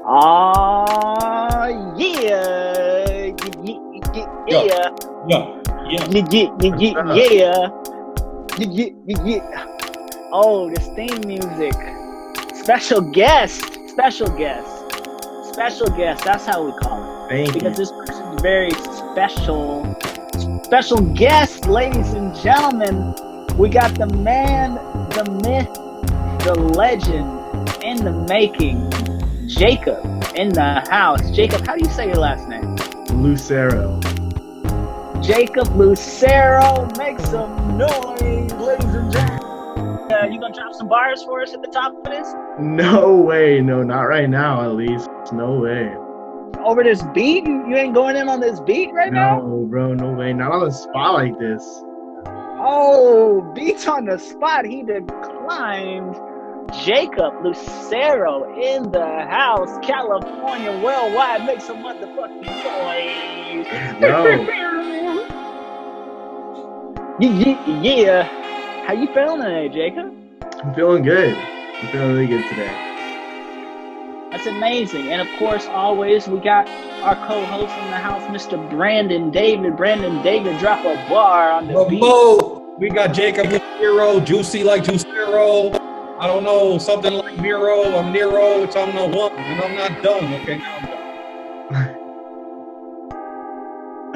Ah, yeah. Yo, Yeah. yo, yo. Yeah. Yeah. Oh, this theme music. Special guest. Special guest. Special guest. That's how we call it. Thank Because you. this person's very special. Special guest, ladies and gentlemen. We got the man, the myth, the legend in the making. Jacob in the house. Jacob, how do you say your last name? Lucero. Jacob Lucero. Make some noise, ladies and gentlemen. You gonna drop some bars for us at the top of this? No way. No, not right now, at least. No way. Over this beat? You ain't going in on this beat right now? No, bro. No way. Not on the spot like this. Oh, beats on the spot. He declined. Jacob Lucero in the house. California worldwide. Make some motherfucking noise. Yeah. How you feeling today, Jacob? I'm feeling good. I'm feeling really good today. That's amazing. And of course, always we got our co-host in the house, Mr. Brandon David. Brandon David, drop a bar on the beat. We got Jacob Lucero, juicy like Lucero. I don't know, something like Nero. I'm Nero. It's I'm no one, and I'm not done. Okay, now I'm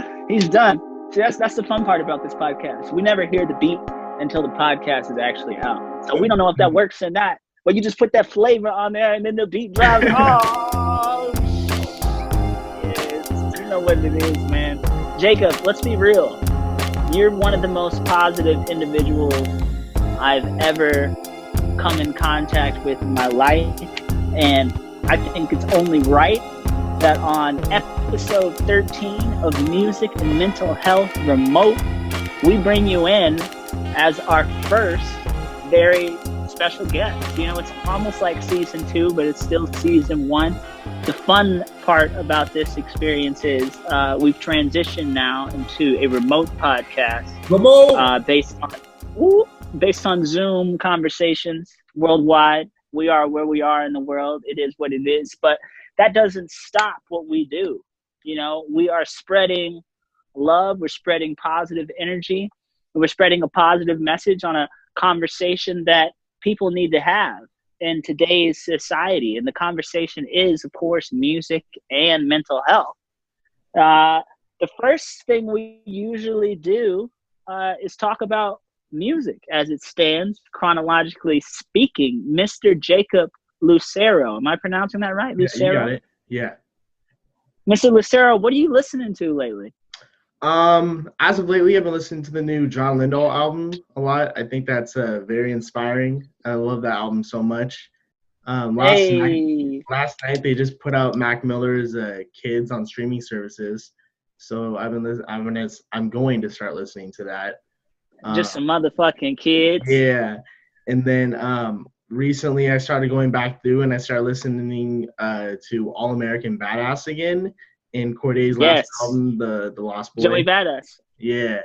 done. He's done. See, that's the fun part about this podcast. We never hear the beat until the podcast is actually out. So we don't know if that works or not. But you just put that flavor on there and then the beat drops. Oh, yes. You know what it is, man. Jacob, let's be real. You're one of the most positive individuals I've ever come in contact with in my life. And I think it's only right that on episode 13 of Music and Mental Health Remote, we bring you in as our first very special guest. You know, it's almost like season 2, but it's still season 1. The fun part about this experience is we've transitioned now into a remote podcast. Based on Zoom conversations worldwide. We are where we are in the world. It is what it is. But that doesn't stop what we do. You know, we are spreading love. We're spreading positive energy. We're spreading a positive message on a conversation that people need to have in today's society. And the conversation is, of course, music and mental health. The first thing we usually do is talk about music as it stands, chronologically speaking. Mr. Jacob Lucero. Am I pronouncing that right? Lucero? You got it. Yeah. Mr. Lucero, what are you listening to lately? As of lately, I've been listening to the new John Lindahl album a lot. I think that's very inspiring. I love that album so much. Last night they just put out Mac Miller's Kids on streaming services, so I'm going to start listening to that. Just some motherfucking kids. Yeah, and then recently I started going back through and I started listening to All American Badass again. In Corday's last album, The Lost Boy. Joey Badass. Yeah.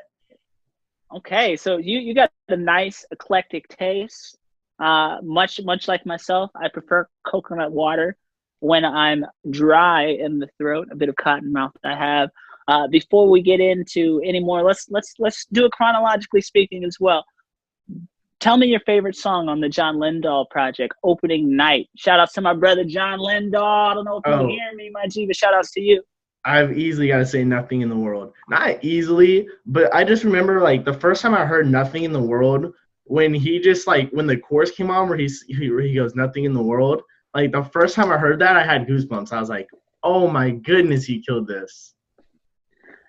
Okay, so you got a nice eclectic taste. Much like myself, I prefer coconut water when I'm dry in the throat. A bit of cotton mouth I have. Before we get into any more, let's do it chronologically speaking as well. Tell me your favorite song on the John Lindahl project, Opening Night. Shout outs to my brother John Lindahl. I don't know if you can hear me, my G, but shout outs to you. I've easily got to say Nothing in the World. Not easily, but I just remember like the first time I heard Nothing in the World, when he just like, when the chorus came on where he goes, Nothing in the World. Like the first time I heard that, I had goosebumps. I was like, oh my goodness, he killed this.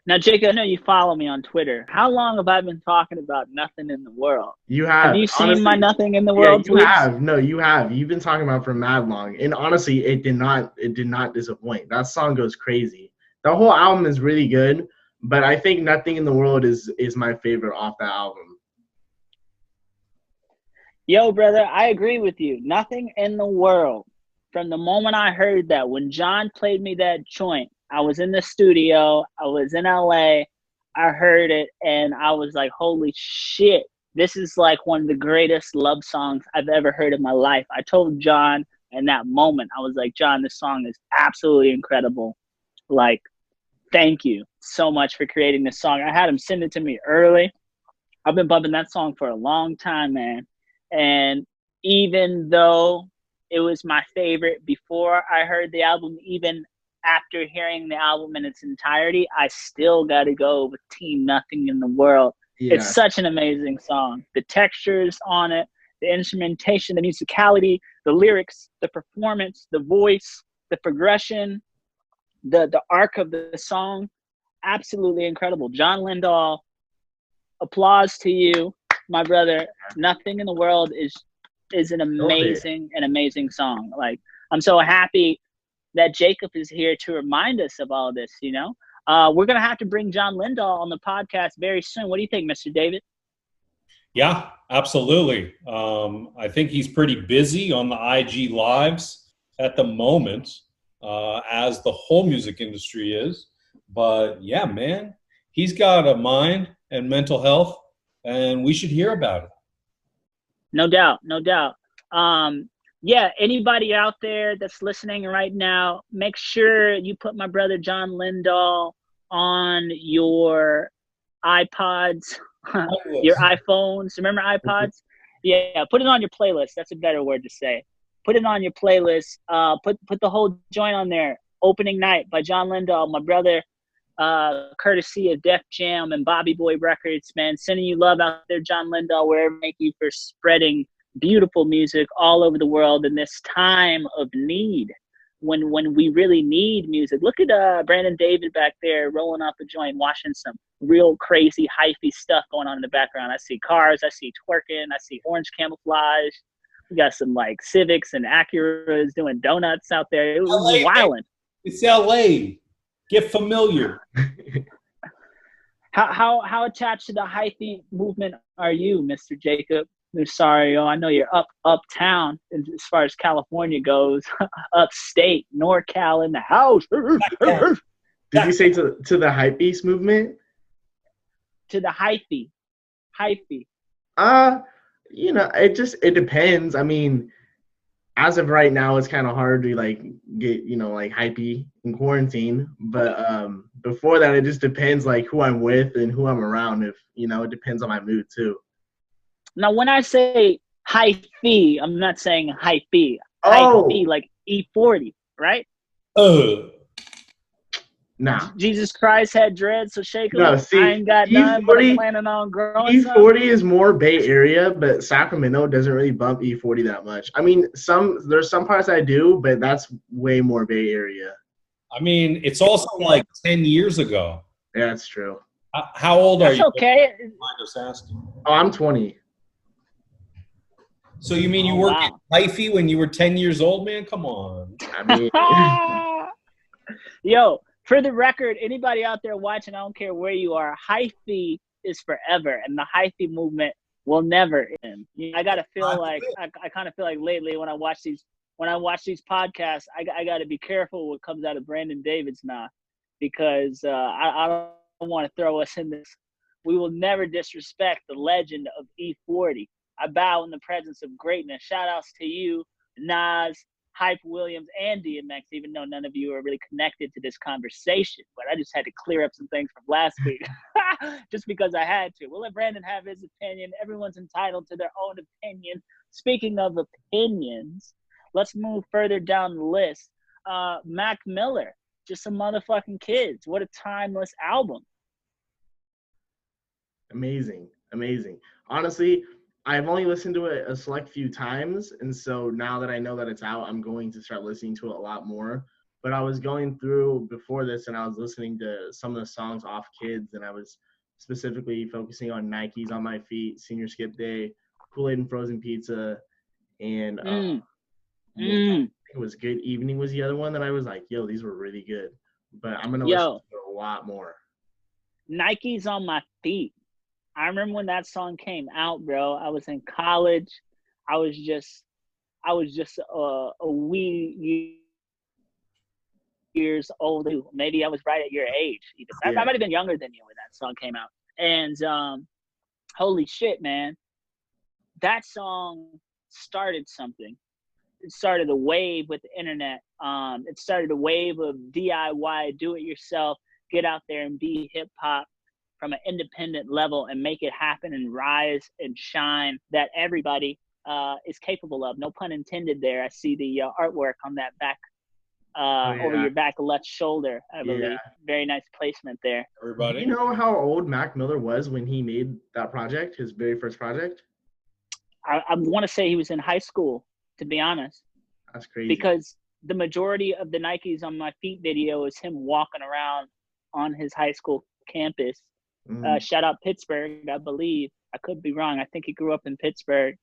Now, Jacob, I know you follow me on Twitter. How long have I been talking about Nothing in the World? You have. Have you seen my Nothing in the World tweets? You have. No, you have. You've been talking about it for mad long. And honestly, it did not disappoint. That song goes crazy. The whole album is really good, but I think Nothing in the World is my favorite off that album. Yo, brother, I agree with you. Nothing in the World. From the moment I heard that, when John played me that joint, I was in the studio, I was in LA, I heard it, and I was like, holy shit, this is like one of the greatest love songs I've ever heard in my life. I told John in that moment, I was like, John, this song is absolutely incredible. Like, thank you so much for creating this song. I had him send it to me early. I've been bumping that song for a long time, man. And even though it was my favorite before I heard the album, even after hearing the album in its entirety, I still got to go with Team Nothing in the World. Yeah. It's such an amazing song. The textures on it, the instrumentation, the musicality, the lyrics, the performance, the voice, the progression, the arc of the song, absolutely incredible. John Lindahl, applause to you, my brother. Nothing in the World is an amazing song. Like, I'm so happy that Jacob is here to remind us of all this, you know. We're going to have to bring John Lindahl on the podcast very soon. What do you think, Mr. David? Yeah, absolutely. I think he's pretty busy on the IG Lives at the moment, as the whole music industry is. But yeah, man, he's got a mind and mental health, and we should hear about it. No doubt, no doubt. Yeah, anybody out there that's listening right now, make sure you put my brother John Lindahl on your iPods, your iPhones. Remember iPods? Yeah, put it on your playlist. That's a better word to say. Put it on your playlist. Put the whole joint on there. Opening Night by John Lindahl, my brother, courtesy of Def Jam and Bobby Boy Records, man. Sending you love out there, John Lindahl, wherever. Thank you for spreading beautiful music all over the world in this time of need, when we really need music. Look at Brandon David back there rolling up a joint, watching some real crazy hyphy stuff going on in the background. I see cars, I see twerking, I see orange camouflage. We got some like Civics and Acuras doing donuts out there. It was wilding. It's LA. Get familiar. How attached to the hyphy movement are you, Mr. Jacob Lucero? I know you're uptown as far as California goes, upstate, NorCal in the house. Did you say to the hypebeast movement? To the hyphy. You know, it depends. I mean, as of right now, it's kind of hard to like get, you know, like hypey in quarantine. But before that, it just depends like who I'm with and who I'm around. If, you know, it depends on my mood too. Now, when I say hyphy, I'm not saying hypey. Oh. Hyphy, like E40, right? Nah. Jesus Christ had dreads, so shake him. No, see, I ain't got none, but I'm planning on growing some. E40 is more Bay Area, but Sacramento doesn't really bump E40 that much. I mean, there's some parts I do, but that's way more Bay Area. I mean, it's also like 10 years ago. Yeah, that's true. How old are you? That's okay. Mind us asking. Oh, I'm 20. So you mean you worked at hyphy when you were 10 years old, man? Come on. I mean, yo, for the record, anybody out there watching, I don't care where you are, hyphy is forever, and the hyphy movement will never end. You know, I gotta feel like I kind of feel like lately when I watch these podcasts, I got to be careful what comes out of Brandon David's mouth, because I don't want to throw us in this. We will never disrespect the legend of E40. I bow in the presence of greatness. Shout outs to you, Nas, Hype Williams, and DMX, even though none of you are really connected to this conversation. But I just had to clear up some things from last week just because I had to. We'll let Brandon have his opinion. Everyone's entitled to their own opinion. Speaking of opinions, let's move further down the list. Mac Miller, Just Some Motherfucking Kids. What a timeless album. Amazing. Honestly, I've only listened to it a select few times, and so now that I know that it's out, I'm going to start listening to it a lot more. But I was going through before this, and I was listening to some of the songs off Kids, and I was specifically focusing on Nikes on My Feet, Senior Skip Day, Kool-Aid and Frozen Pizza, and I think it was Good Evening was the other one that I was like, yo, these were really good. But I'm going to listen to a lot more. Nikes on My Feet. I remember when that song came out, bro. I was in college. I was just a wee years old. Maybe I was right at your age. Even. I might have been younger than you when that song came out. And holy shit, man. That song started something. started a wave with the internet. It started a wave of DIY, do it yourself, get out there and be hip hop from an independent level and make it happen and rise and shine that everybody is capable of. No pun intended there. I see the artwork on that back, over your back left shoulder, I believe. Yeah. Very nice placement there. Everybody. Do you know how old Mac Miller was when he made that project, his very first project? I want to say he was in high school, to be honest. That's crazy. Because the majority of the Nikes on my feet video is him walking around on his high school campus. Shout out Pittsburgh, I believe. I could be wrong. I think he grew up in Pittsburgh.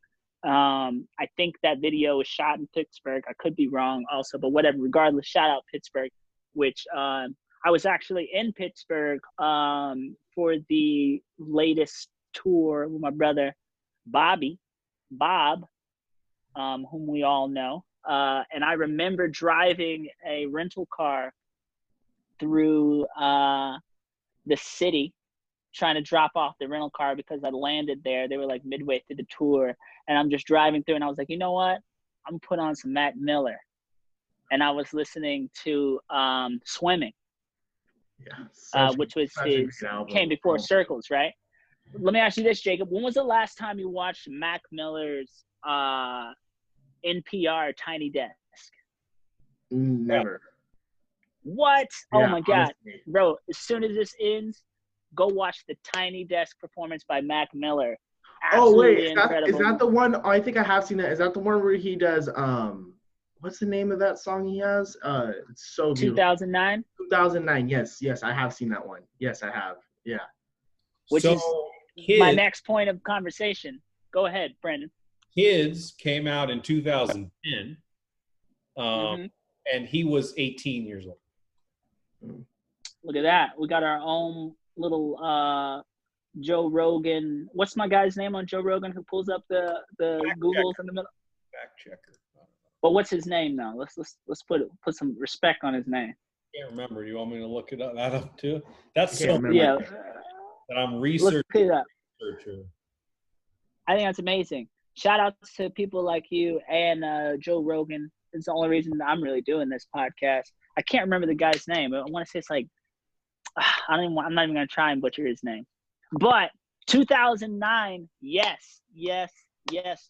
I think that video was shot in Pittsburgh. I could be wrong also, but whatever. Regardless, shout out Pittsburgh, which I was actually in Pittsburgh for the latest tour with my brother Bob, whom we all know. And I remember driving a rental car through the city, trying to drop off the rental car because I landed there. They were like midway through the tour, and I'm just driving through, and I was like, you know what? I'm gonna put on some Mac Miller. And I was listening to Swimming, which was came before Circles, right? Let me ask you this, Jacob. When was the last time you watched Mac Miller's NPR Tiny Desk? Never. What? Yeah, oh my God. Honestly. Bro, as soon as this ends, go watch the Tiny Desk performance by Mac Miller. Absolutely incredible. Is that the one? I think I have seen that. Is that the one where he does what's the name of that song he has? It's so beautiful. 2009? 2009. Yes, I have seen that one. Yes, I have. Yeah. Which is my next point of conversation. Go ahead, Brandon. Kids came out in 2010, and he was 18 years old. Look at that. We got our own little Joe Rogan. What's my guy's name on Joe Rogan who pulls up the Googles in the middle? Fact checker. But what's his name now? Let's put some respect on his name. I can't remember. You want me to look that up too? That's so yeah. That I'm researching. I think that's amazing. Shout out to people like you and Joe Rogan. It's the only reason that I'm really doing this podcast. I can't remember the guy's name. I want to say it's like I'm not even gonna try and butcher his name. But 2009, yes,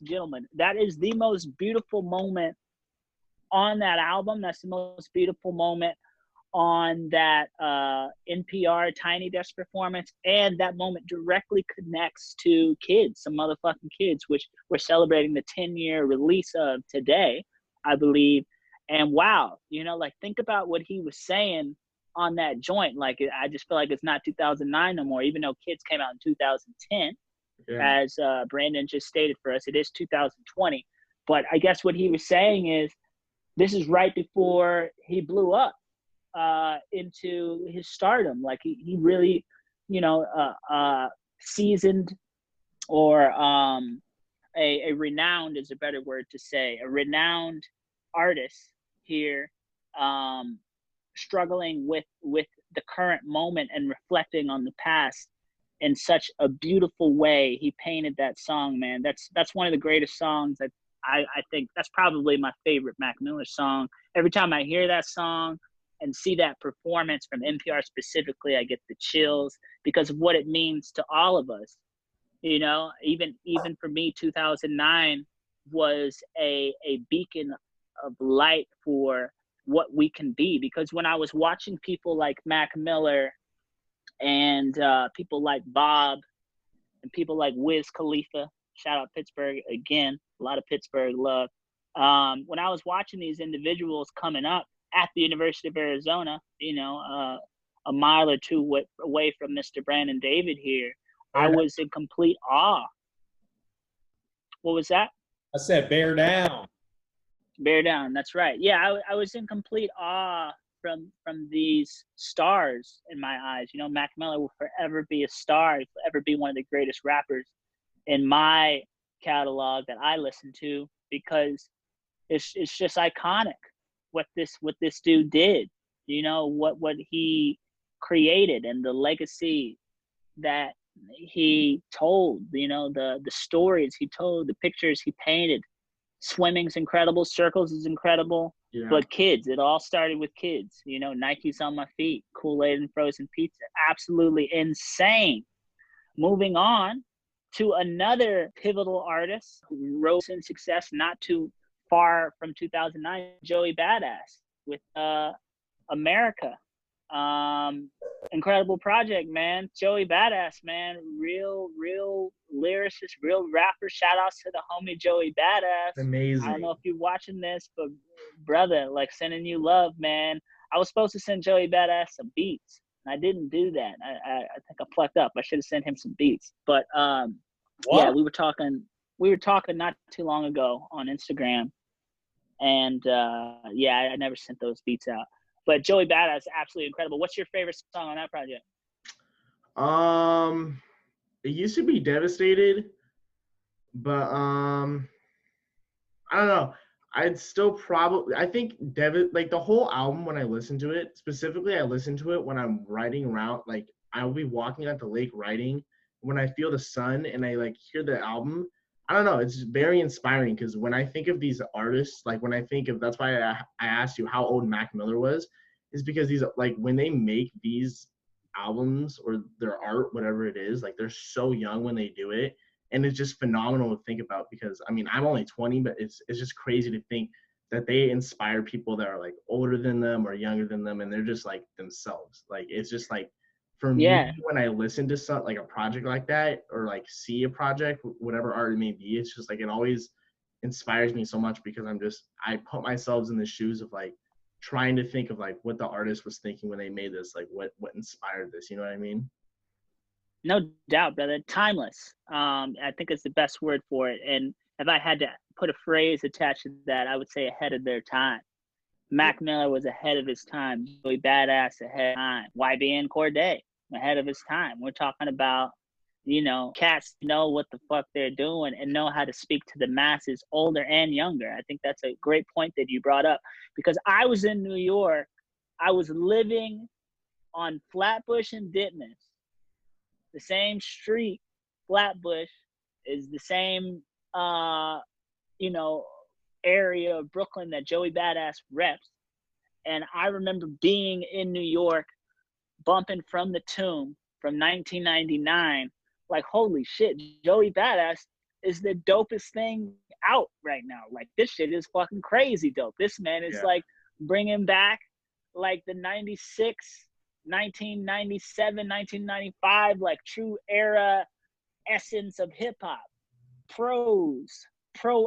gentlemen, that is the most beautiful moment on that album. That's the most beautiful moment on that NPR Tiny Desk performance, and that moment directly connects to kids, some motherfucking kids, which we're celebrating the 10-year release of today, I believe. And wow, like think about what he was saying on that joint. Like I just feel like it's not 2009 no more, even though Kids came out in 2010. Yeah. As Brandon just stated for us, it is 2020. But I guess what he was saying is this is right before he blew up into his stardom. Like he really, seasoned, or a renowned is a better word to say, a renowned artist here, struggling with the current moment and reflecting on the past in such a beautiful way. He painted that song, man. That's one of the greatest songs that I think that's probably my favorite Mac Miller song. Every time I hear that song and see that performance from NPR specifically, I get the chills because of what it means to all of us. Even for me, 2009 was a beacon of light for what we can be. Because when I was watching people like Mac Miller and people like Bob and people like Wiz Khalifa, shout out Pittsburgh again, a lot of Pittsburgh love. When I was watching these individuals coming up at the University of Arizona, a mile or two away from Mr. Brandon David here, I was in complete awe. What was that? I said bear down. Bear down, that's right. Yeah, I was in complete awe from these stars in my eyes. Mac Miller will forever be a star. He'll forever be one of the greatest rappers in my catalog that I listen to, because it's just iconic what this dude did. What he created and the legacy that he told. The stories he told, the pictures he painted. Swimming's incredible. Circles is incredible. Yeah. But kids, it all started with kids. You know, Nike's on my feet, Kool-Aid and frozen pizza. Absolutely insane. Moving on to another pivotal artist who rose in success not too far from 2009, Joey Badass with America. Incredible project, man. Joey Badass, man. Real lyricist, real rapper. Shout outs to the homie Joey Badass. Amazing. I don't know if you're watching this, but brother, like, sending you love, man. I was supposed to send Joey Badass some beats, and I didn't do that. I think I plucked up. I should have sent him some beats. But yeah, we were talking not too long ago on Instagram, and yeah, I never sent those beats out. But Joey Badass, absolutely incredible. What's your favorite song on that project? It used to be Devastated, but I don't know. I'd still probably, I think like the whole album, when I listen to it, specifically I listen to it when I'm riding around, like I'll be walking at the lake riding, when I feel the sun and I like hear the album, I don't know, it's very inspiring, because when I think of these artists, like when I think of, that's why I asked you how old Mac Miller was, is because these, like when they make these albums or their art, whatever it is, like they're so young when they do it. And it's just phenomenal to think about, because I mean, I'm only 20, but it's just crazy to think that they inspire people that are like older than them or younger than them, and they're just like themselves. Like it's just like, for me, when I listen to something like a project like that, or like see a project, whatever art it may be, it's just like it always inspires me so much, because I put myself in the shoes of like trying to think of like what the artist was thinking when they made this, like what inspired this, you know what I mean? No doubt, brother. Timeless. I think it's the best word for it. And if I had to put a phrase attached to that, I would say ahead of their time. Mac Miller was ahead of his time. Joey Badass ahead of time. YBN Cordae ahead of his time. We're talking about, you know, cats know what the fuck they're doing and know how to speak to the masses, older and younger. I think that's a great point that you brought up, because I was in New York. I was living on Flatbush and Ditmas. The same street, Flatbush, is the same, you know, area of Brooklyn that Joey Badass reps. And I remember being in New York, bumping From the Tomb from 1999. Like, holy shit, Joey Badass is the dopest thing out right now. Like, this shit is fucking crazy dope. This man is like bringing back like the 96, 1997, 1995, like true era essence of hip hop, pro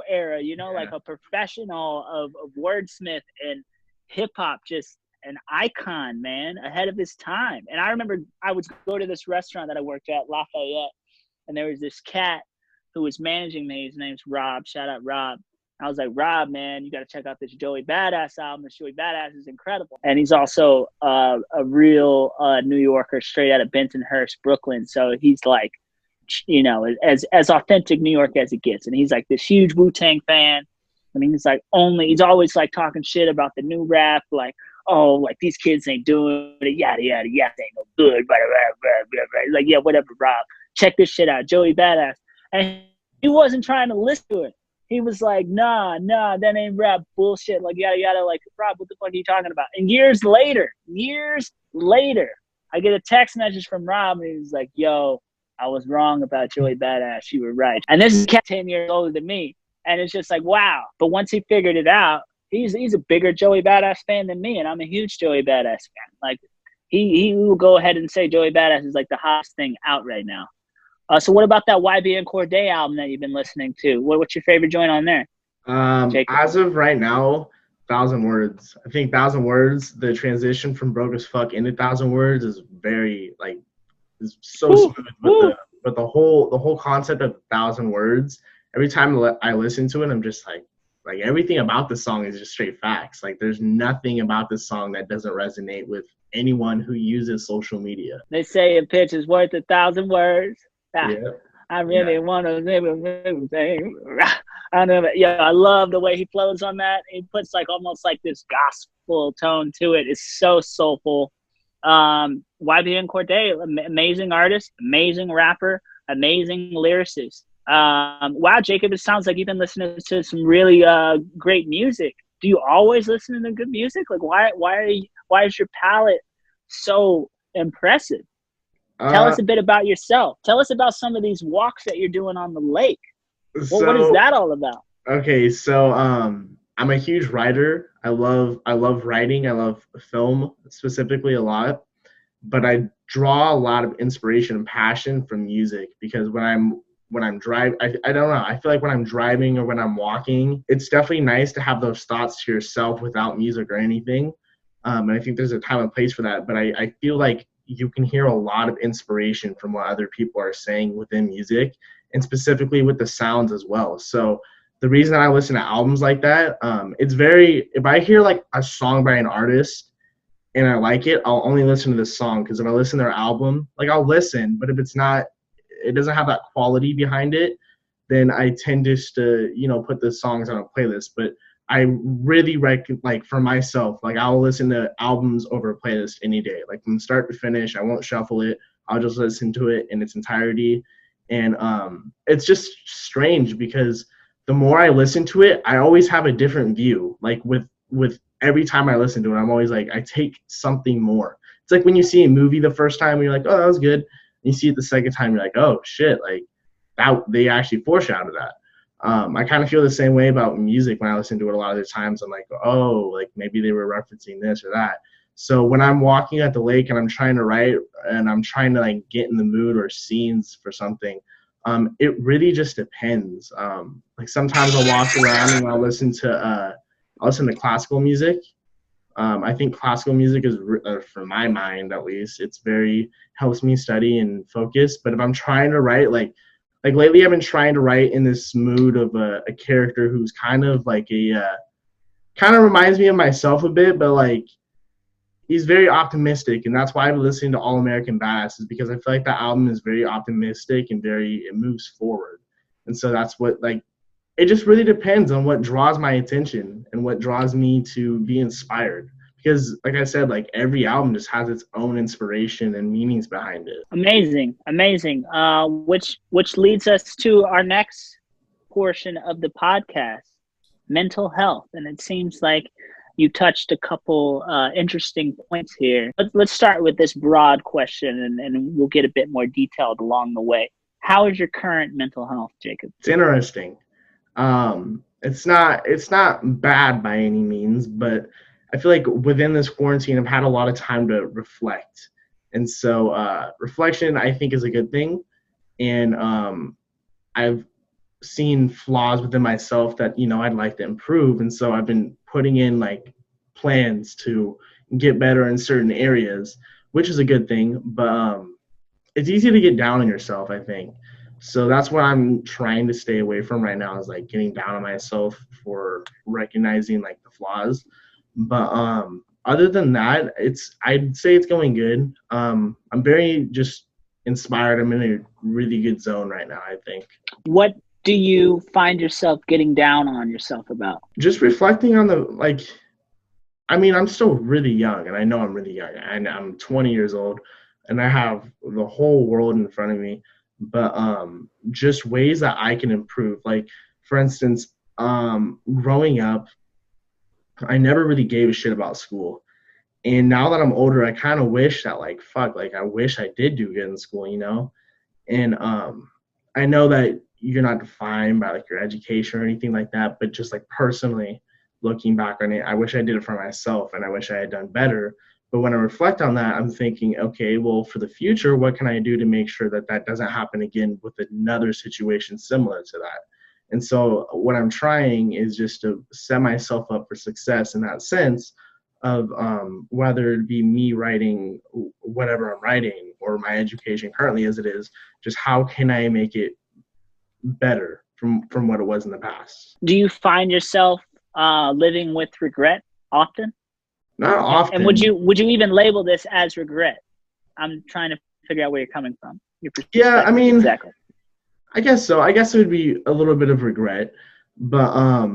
era, you know, like a professional of wordsmith and hip hop, just an icon, man, ahead of his time. And I remember I would go to this restaurant that I worked at, Lafayette, and there was this cat who was managing me. His name's Rob. Shout out Rob. I was like, Rob, man, you got to check out this Joey Badass album. This Joey Badass is incredible. And he's also a real New Yorker, straight out of Bensonhurst, Brooklyn. So he's like, you know, as authentic New York as it gets. And he's like this huge Wu-Tang fan. I mean, he's always like talking shit about the new rap, like, oh, like these kids ain't doing it, yada, yada, yada, ain't no good, blah, blah, blah, blah, blah. Like, yeah, whatever, Rob. Check this shit out, Joey Badass. And he wasn't trying to listen to it. He was like, nah, that ain't rap, bullshit, like, yada, yada, like, Rob, what the fuck are you talking about? And years later, I get a text message from Rob, and he's like, yo, I was wrong about Joey Badass. You were right. And this is 10 years older than me. And it's just like, wow. But once he figured it out, he's a bigger Joey Badass fan than me, and I'm a huge Joey Badass fan. Like, he will go ahead and say Joey Badass is like the hottest thing out right now. So what about that YBN Cordae album that you've been listening to? What's your favorite joint on there? As of right now, 1,000 Words. I think 1,000 Words, the transition from Broke as Fuck into 1,000 Words is very, like, is so smooth. But the whole concept of 1,000 Words, every time I listen to it, I'm just like everything about the song is just straight facts. Like, there's nothing about this song that doesn't resonate with anyone who uses social media. They say a pitch is worth 1,000 words. I really want to live I love the way he flows on that. He puts like almost like this gospel tone to it. It's so soulful. YBN Cordae, amazing artist, amazing rapper, amazing lyricist. Wow, Jacob, it sounds like you've been listening to some really great music. Do you always listen to good music? Like, why is your palette so impressive? Tell Uh, us a bit about yourself. Tell us about some of these walks that you're doing on the lake. What is so that all about? okay, so I'm a huge writer. I love writing. I love film specifically a lot, but I draw a lot of inspiration and passion from music because when I'm driving, I don't know. I feel like when I'm driving or when I'm walking, it's definitely nice to have those thoughts to yourself without music or anything. And I think there's a time and place for that. But I feel like you can hear a lot of inspiration from what other people are saying within music and specifically with the sounds as well. So the reason I listen to albums like that, it's very, if I hear like a song by an artist and I like it, I'll only listen to the song because if I listen to their album, like I'll listen, but if it's not, it doesn't have that quality behind it, then I tend just to, put the songs on a playlist. But I really like for myself, like I'll listen to albums over a playlist any day, like from start to finish. I won't shuffle it. I'll just listen to it in its entirety. And it's just strange because the more I listen to it, I always have a different view. Like with every time I listen to it, I'm always like, I take something more. It's like when you see a movie the first time, you're like, oh, that was good. And you see it the second time, you're like, oh shit, like that they actually foreshadowed that. I kind of feel the same way about music when I listen to it a lot of the times. I'm like, oh, like maybe they were referencing this or that. So when I'm walking at the lake and I'm trying to write and I'm trying to like get in the mood or scenes for something, it really just depends. Like sometimes I'll walk around and I'll listen to classical music. I think classical music is, for my mind at least, it's very helps me study and focus. But if I'm trying to write, like lately, I've been trying to write in this mood of a character who's kind of like kind of reminds me of myself a bit, but like he's very optimistic, and that's why I've been listening to All American Badass, is because I feel like that album is very optimistic and it moves forward. And so that's what, like, it just really depends on what draws my attention and what draws me to be inspired. Because like I said, like every album just has its own inspiration and meanings behind it. Amazing, amazing. Which leads us to our next portion of the podcast, mental health. And it seems like you touched a couple interesting points here. Let's start with this broad question, and we'll get a bit more detailed along the way. How is your current mental health, Jacob? It's interesting. It's not bad by any means, but I feel like within this quarantine, I've had a lot of time to reflect. And so reflection, I think, is a good thing. And I've seen flaws within myself that, I'd like to improve. And so I've been putting in like plans to get better in certain areas, which is a good thing. But it's easy to get down on yourself, I think. So that's what I'm trying to stay away from right now, is like getting down on myself for recognizing like the flaws. But other than that, I'd say it's going good. I'm very just inspired. I'm in a really good zone right now, I think. What do you find yourself getting down on yourself about? Just reflecting on I'm still really young, and I know I'm really young. And I'm 20 years old, and I have the whole world in front of me. But just ways that I can improve. Like, for instance, growing up, I never really gave a shit about school. And now that I'm older, I kind of wish that, I wish I did do good in school. And I know that you're not defined by like your education or anything like that, but just like personally looking back on it, I wish I did it for myself, and I wish I had done better. But when I reflect on that, I'm thinking, okay, well, for the future, what can I do to make sure that that doesn't happen again with another situation similar to that? And so what I'm trying is just to set myself up for success in that sense of whether it be me writing whatever I'm writing or my education currently as it is, just how can I make it better from what it was in the past. Do you find yourself living with regret often? Not often. And would you even label this as regret? I'm trying to figure out where you're coming from. Yeah, I mean, exactly. I guess so. I guess it would be a little bit of regret, but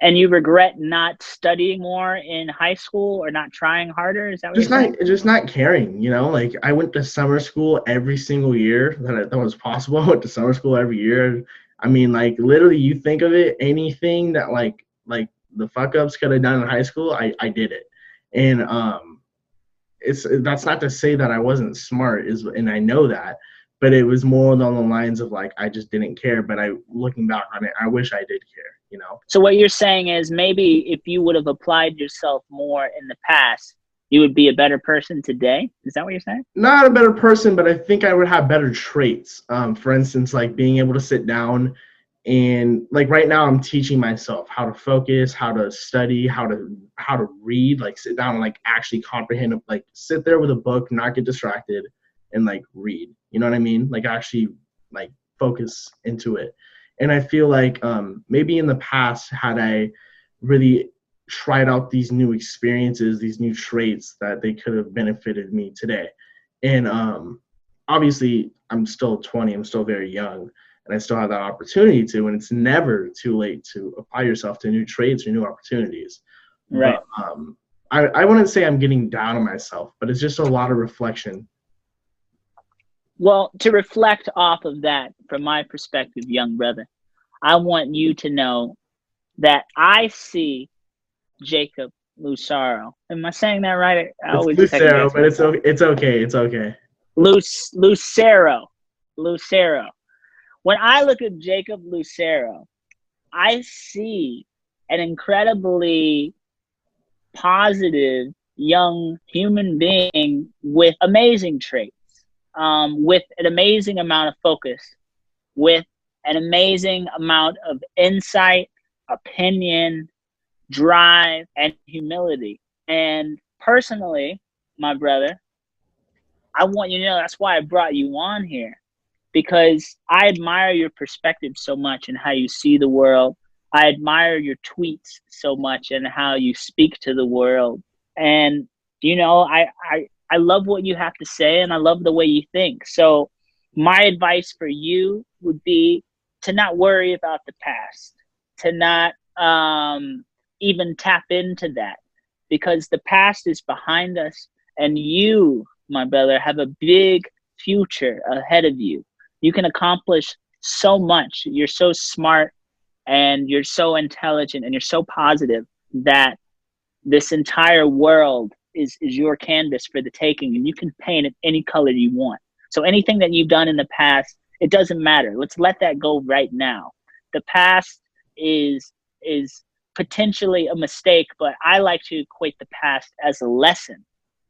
And you regret not studying more in high school or not trying harder? Is that what you're saying? Just not caring, you know. Like I went to summer school every single year that was possible. I went to summer school every year. I mean, like literally, you think of it, anything that like the fuck ups could have done in high school, I did it. And that's not to say that I wasn't smart, and I know that, but it was more along the lines of like I just didn't care. But looking back on it, I wish I did care, you know. So what you're saying is maybe if you would have applied yourself more in the past, you would be a better person today? Is that what you're saying? Not a better person, but I think I would have better traits. For instance, like being able to sit down and like right now I'm teaching myself how to focus, how to study, how to read, like sit down and like actually comprehend, like sit there with a book, not get distracted, and like read. You know what I mean? Like actually like focus into it. And I feel like maybe in the past, had I really tried out these new experiences, these new traits, that they could have benefited me today. And obviously, I'm still 20, I'm still very young, and I still have that opportunity to, and it's never too late to apply yourself to new traits or new opportunities. Right. But, I wouldn't say I'm getting down on myself, but it's just a lot of reflection. Well, to reflect off of that, from my perspective, young brother, I want you to know that I see Jacob Lucero. Am I saying that right? It's Lucero, but it's okay. It's okay. Lucero. When I look at Jacob Lucero, I see an incredibly positive young human being with amazing traits, with an amazing amount of focus, with an amazing amount of insight, opinion, drive, and humility. And personally, my brother, I want you to know that's why I brought you on here, because I admire your perspective so much and how you see the world. I admire your tweets so much and how you speak to the world. And, you know, I love what you have to say, and I love the way you think. So my advice for you would be to not worry about the past, to not even tap into that, because the past is behind us, and you, my brother, have a big future ahead of you. You can accomplish so much. You're so smart, and you're so intelligent, and you're so positive that this entire world is your canvas for the taking, and you can paint it any color you want. So anything that you've done in the past, it doesn't matter. Let's let that go right now. The past is potentially a mistake, but I like to equate the past as a lesson.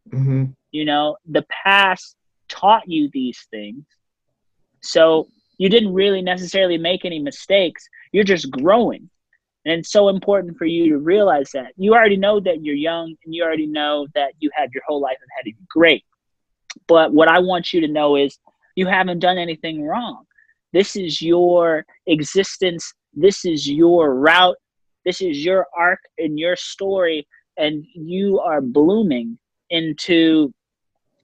Mm-hmm. You know, the past taught you these things. So you didn't really necessarily make any mistakes. You're just growing. And it's so important for you to realize that. You already know that you're young, and you already know that you have your whole life ahead of you. Great. But what I want you to know is you haven't done anything wrong. This is your existence. This is your route. This is your arc and your story. And you are blooming into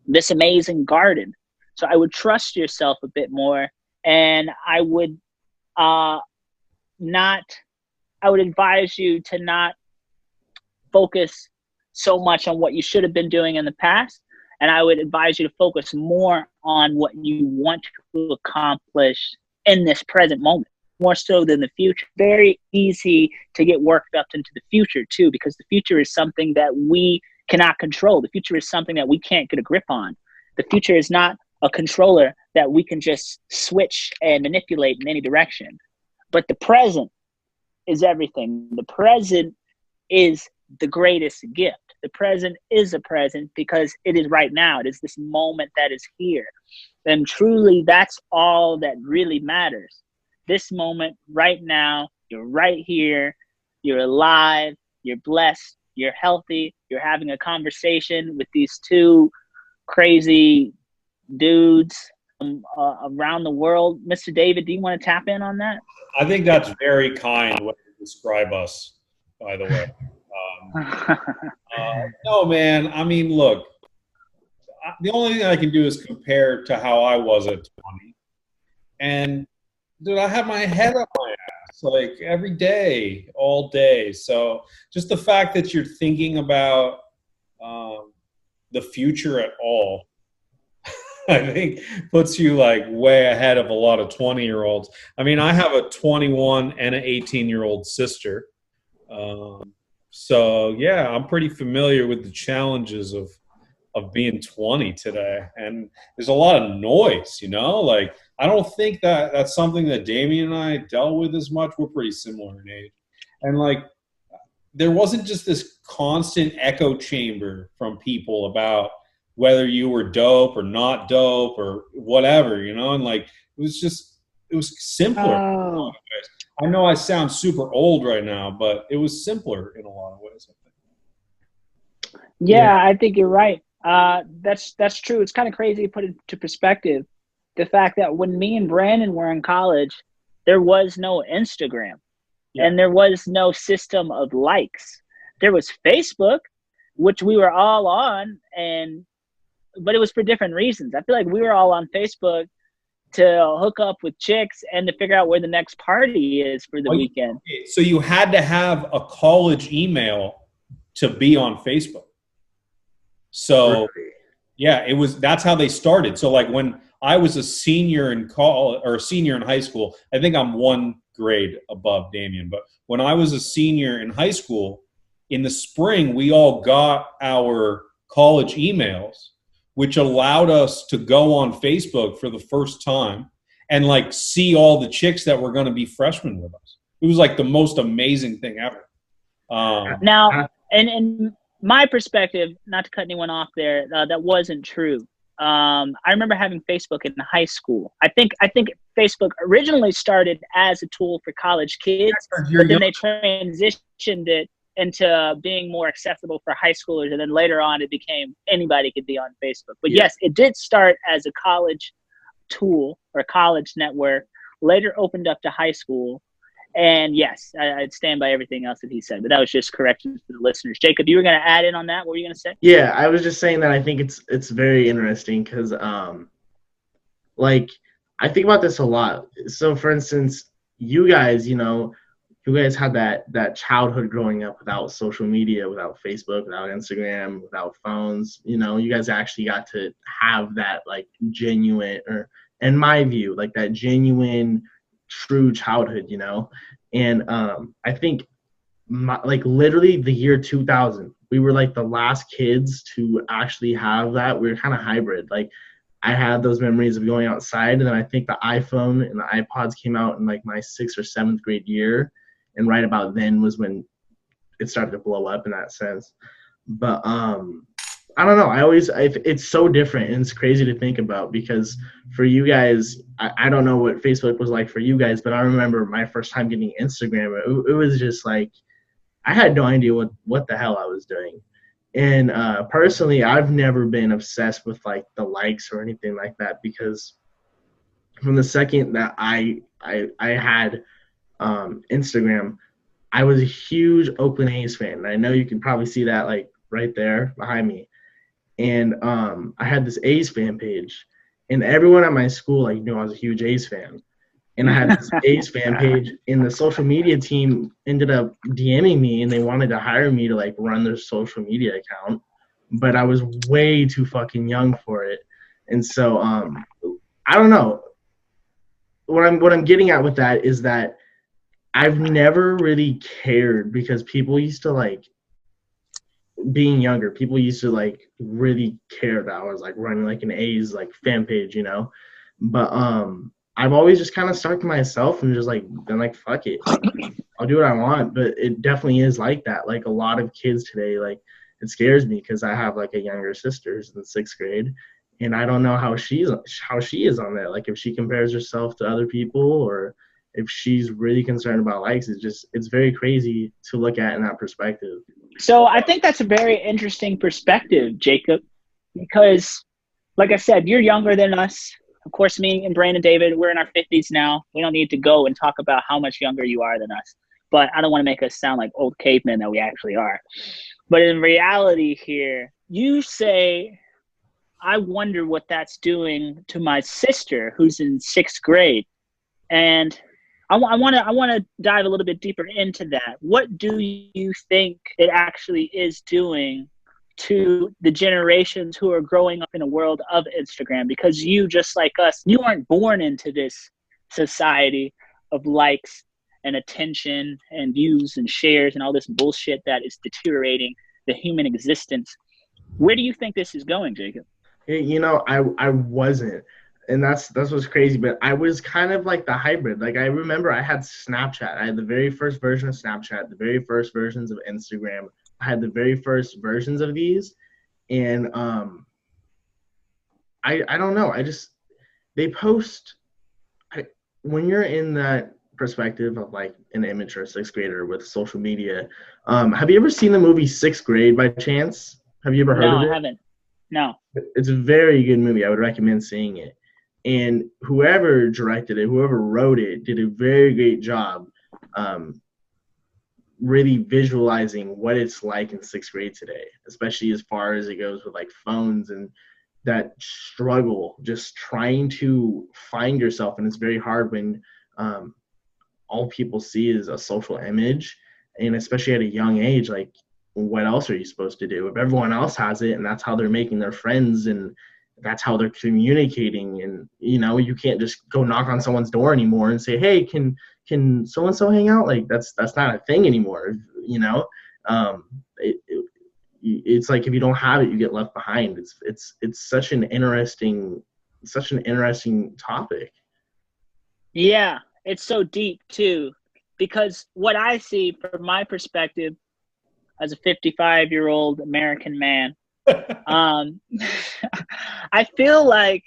this amazing garden. So I would trust yourself a bit more, and I would advise you to not focus so much on what you should have been doing in the past. And I would advise you to focus more on what you want to accomplish in this present moment, more so than the future. Very easy to get worked up into the future too, because the future is something that we cannot control. The future is something that we can't get a grip on. The future is not a controller that we can just switch and manipulate in any direction. But the present is everything. The present is the greatest gift. The present is a present because it is right now. It is this moment that is here. And truly, that's all that really matters. This moment right now, you're right here, you're alive, you're blessed, you're healthy, you're having a conversation with these two crazy dudes around the world. Mr. David, do you want to tap in on that? I think that's very kind way to describe us, by the way. No, man. I mean, look, the only thing I can do is compare to how I was at 20. And, dude, I had my head up my ass. It's like every day, all day. So just the fact that you're thinking about the future at all, I think puts you like way ahead of a lot of 20-year-olds. I mean, I have a 21 and an 18-year-old sister. So yeah, I'm pretty familiar with the challenges of being 20 today. And there's a lot of noise, you know? Like, I don't think that that's something that Damien and I dealt with as much. We're pretty similar in age. And like, there wasn't just this constant echo chamber from people about whether you were dope or not dope or whatever, you know? And like, it was simpler. Oh. I know I sound super old right now, but it was simpler in a lot of ways, I think. Yeah, I think you're right. That's true. It's kind of crazy to put it into perspective. The fact that when me and Brandon were in college, there was no Instagram. Yeah. And there was no system of likes. There was Facebook, which we were all on, but it was for different reasons. I feel like we were all on Facebook to hook up with chicks and to figure out where the next party is for the weekend. So you had to have a college email to be on Facebook. So yeah, that's how they started. So like when I was a senior in college or senior in high school, I think I'm one grade above Damien, but when I was a senior in high school, in the spring, we all got our college emails, which allowed us to go on Facebook for the first time and like see all the chicks that were going to be freshmen with us. It was like the most amazing thing ever. Now, and my perspective, not to cut anyone off there, that wasn't true. I remember having Facebook in high school. I think Facebook originally started as a tool for college kids, but then they transitioned it into being more accessible for high schoolers, and then later on it became anybody could be on Facebook. But yes, it did start as a college tool or college network, later opened up to high school. And yes, I'd stand by everything else that he said, but that was just corrections for the listeners. Jacob, you were going to add in on that? What were you going to say? Yeah, I was just saying that I think it's very interesting because, like, I think about this a lot. So, for instance, you guys, you guys had that childhood growing up without social media, without Facebook, without Instagram, without phones. You guys actually got to have that, like, genuine, or in my view, like that genuine, true childhood, and I think literally the year 2000, we were like the last kids to actually have that. We were kind of hybrid. Like, I had those memories of going outside, and then I think the iPhone and the iPods came out in like my 6th or 7th grade year, and right about then was when it started to blow up in that sense. But I don't know. It's so different, and it's crazy to think about because for you guys, I don't know what Facebook was like for you guys, but I remember my first time getting Instagram. It was just like, I had no idea what the hell I was doing. And personally, I've never been obsessed with like the likes or anything like that, because from the second that I had Instagram, I was a huge Oakland A's fan. And I know you can probably see that like right there behind me. And I had this A's fan page, and everyone at my school like knew I was a huge A's fan. And I had this A's fan page, and the social media team ended up DMing me, and they wanted to hire me to like run their social media account, but I was way too fucking young for it. And so I don't know. What I'm getting at with that is that I've never really cared, because people used to like, being younger, people used to like really care that I was like running like an A's like fan page, but I've always just kind of stuck to myself and just like been like, fuck it, like, I'll do what I want. But it definitely is like that. Like a lot of kids today, like it scares me because I have like a younger sister who's in 6th grade, and I don't know how she is on there. Like if she compares herself to other people, or if she's really concerned about likes. It's very crazy to look at in that perspective. So I think that's a very interesting perspective, Jacob, because like I said, you're younger than us. Of course, me and Brandon David, we're in our 50s now. We don't need to go and talk about how much younger you are than us. But I don't want to make us sound like old cavemen that we actually are. But in reality here, you say, I wonder what that's doing to my sister who's in 6th grade. And I want to dive a little bit deeper into that. What do you think it actually is doing to the generations who are growing up in a world of Instagram? Because you, just like us, you aren't born into this society of likes and attention and views and shares and all this bullshit that is deteriorating the human existence. Where do you think this is going, Jacob? You know, I wasn't, and that's what's crazy. But I was kind of like the hybrid. Like I remember I had Snapchat. I had the very first version of Snapchat, the very first versions of Instagram. I had the very first versions of these, and I don't know. I just they post. When you're in that perspective of like an immature sixth grader with social media, have you ever seen the movie Sixth Grade by chance? Have you ever heard No, of I it? haven't. No. It's a very good movie. I would recommend seeing it. And whoever directed it, whoever wrote it, did a very great job really visualizing what it's like in sixth grade today, especially as far as it goes with like phones and that struggle, just trying to find yourself. And it's very hard when all people see is a social image. And especially at a young age, like, what else are you supposed to do if everyone else has it and that's how they're making their friends and that's how they're communicating? And you know, you can't just go knock on someone's door anymore and say, hey, can so and so hang out? Like that's not a thing anymore, you know. It's like if you don't have it, you get left behind. It's such an interesting topic. Yeah, it's so deep too, because what I see from my perspective as a 55-year-old American man, I feel like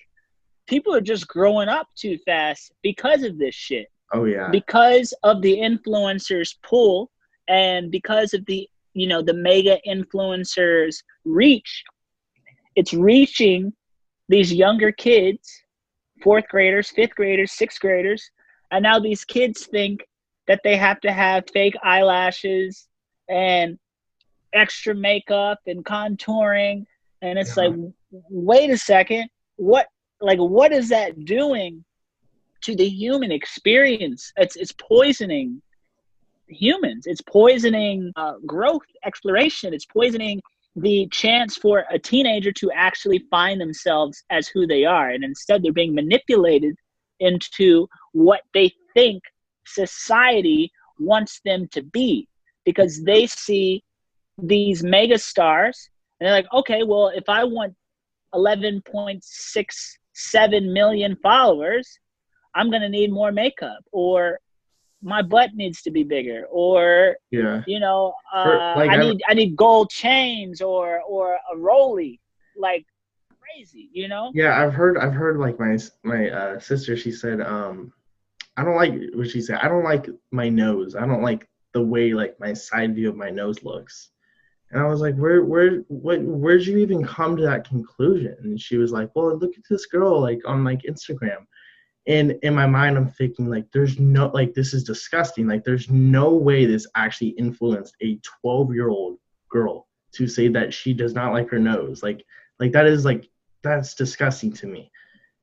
people are just growing up too fast because of this shit. Oh yeah. Because of the influencers pull and because of the, you know, the mega influencers reach, it's reaching these younger kids, fourth graders, fifth graders, sixth graders. And now these kids think that they have to have fake eyelashes and extra makeup and contouring. And it's like, wait a second, what is that doing to the human experience? It's poisoning humans. It's poisoning growth, exploration. It's poisoning the chance for a teenager to actually find themselves as who they are. And instead they're being manipulated into what they think society wants them to be, because they see these mega stars and they're like, okay, well, if I want 11.67 million followers, I'm going to need more makeup, or my butt needs to be bigger, or Yeah. you know, I need gold chains or a Rolly, like crazy, you know. Yeah, I've heard like my sister, she said I don't like what she said. I don't like my nose. I don't like the way like my side view of my nose looks. And I was like, where'd you even come to that conclusion? And she was like, well, look at this girl like on like Instagram. And in my mind, I'm thinking like, there's no, like, this is disgusting. Like, there's no way this actually influenced a 12-year-old girl to say that she does not like her nose. Like that is like, that's disgusting to me.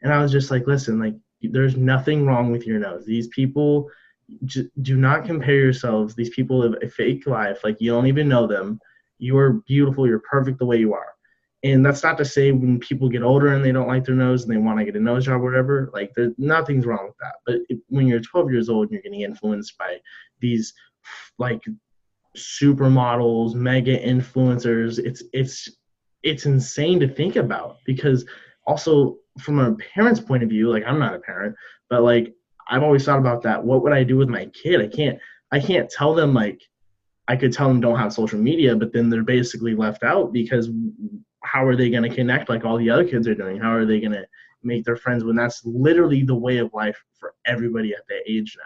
And I was just like, listen, like, there's nothing wrong with your nose. These people do not compare yourselves. These people live a fake life. Like, you don't even know them. You are beautiful. You're perfect the way you are. And that's not to say when people get older and they don't like their nose and they want to get a nose job or whatever, like nothing's wrong with that. But when you're 12 years old and you're getting influenced by these like supermodels, mega influencers, it's insane to think about. Because also from a parent's point of view, like, I'm not a parent, but like, I've always thought about that. What would I do with my kid? I can't tell them, like, I could tell them don't have social media, but then they're basically left out, because how are they going to connect like all the other kids are doing? How are they going to make their friends when that's literally the way of life for everybody at that age now?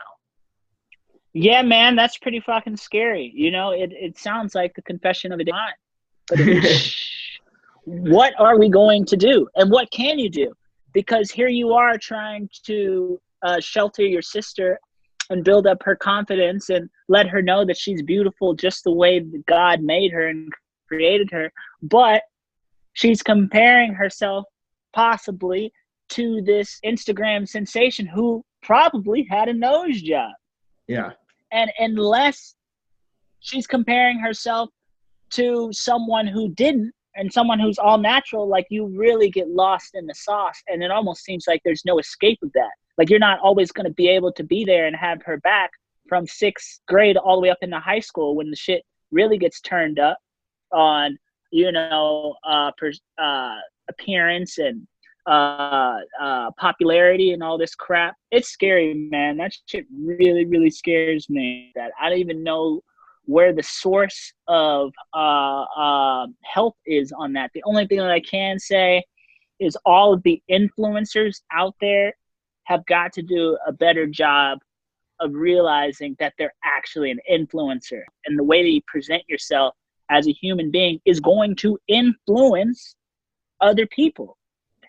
Yeah, man, that's pretty fucking scary. You know, it sounds like the confession of a divine. But what are we going to do? And what can you do? Because here you are trying to shelter your sister and build up her confidence and let her know that she's beautiful just the way that God made her and created her. But she's comparing herself possibly to this Instagram sensation who probably had a nose job. Yeah. And unless she's comparing herself to someone who didn't, and someone who's all natural, like, you really get lost in the sauce, and it almost seems like there's no escape of that. Like, you're not always going to be able to be there and have her back from 6th grade all the way up into high school, when the shit really gets turned up on, appearance and popularity and all this crap. It's scary, man. That shit really, really scares me. That I don't even know where the source of help is on that. The only thing that I can say is all of the influencers out there have got to do a better job of realizing that they're actually an influencer, and the way that you present yourself as a human being is going to influence other people.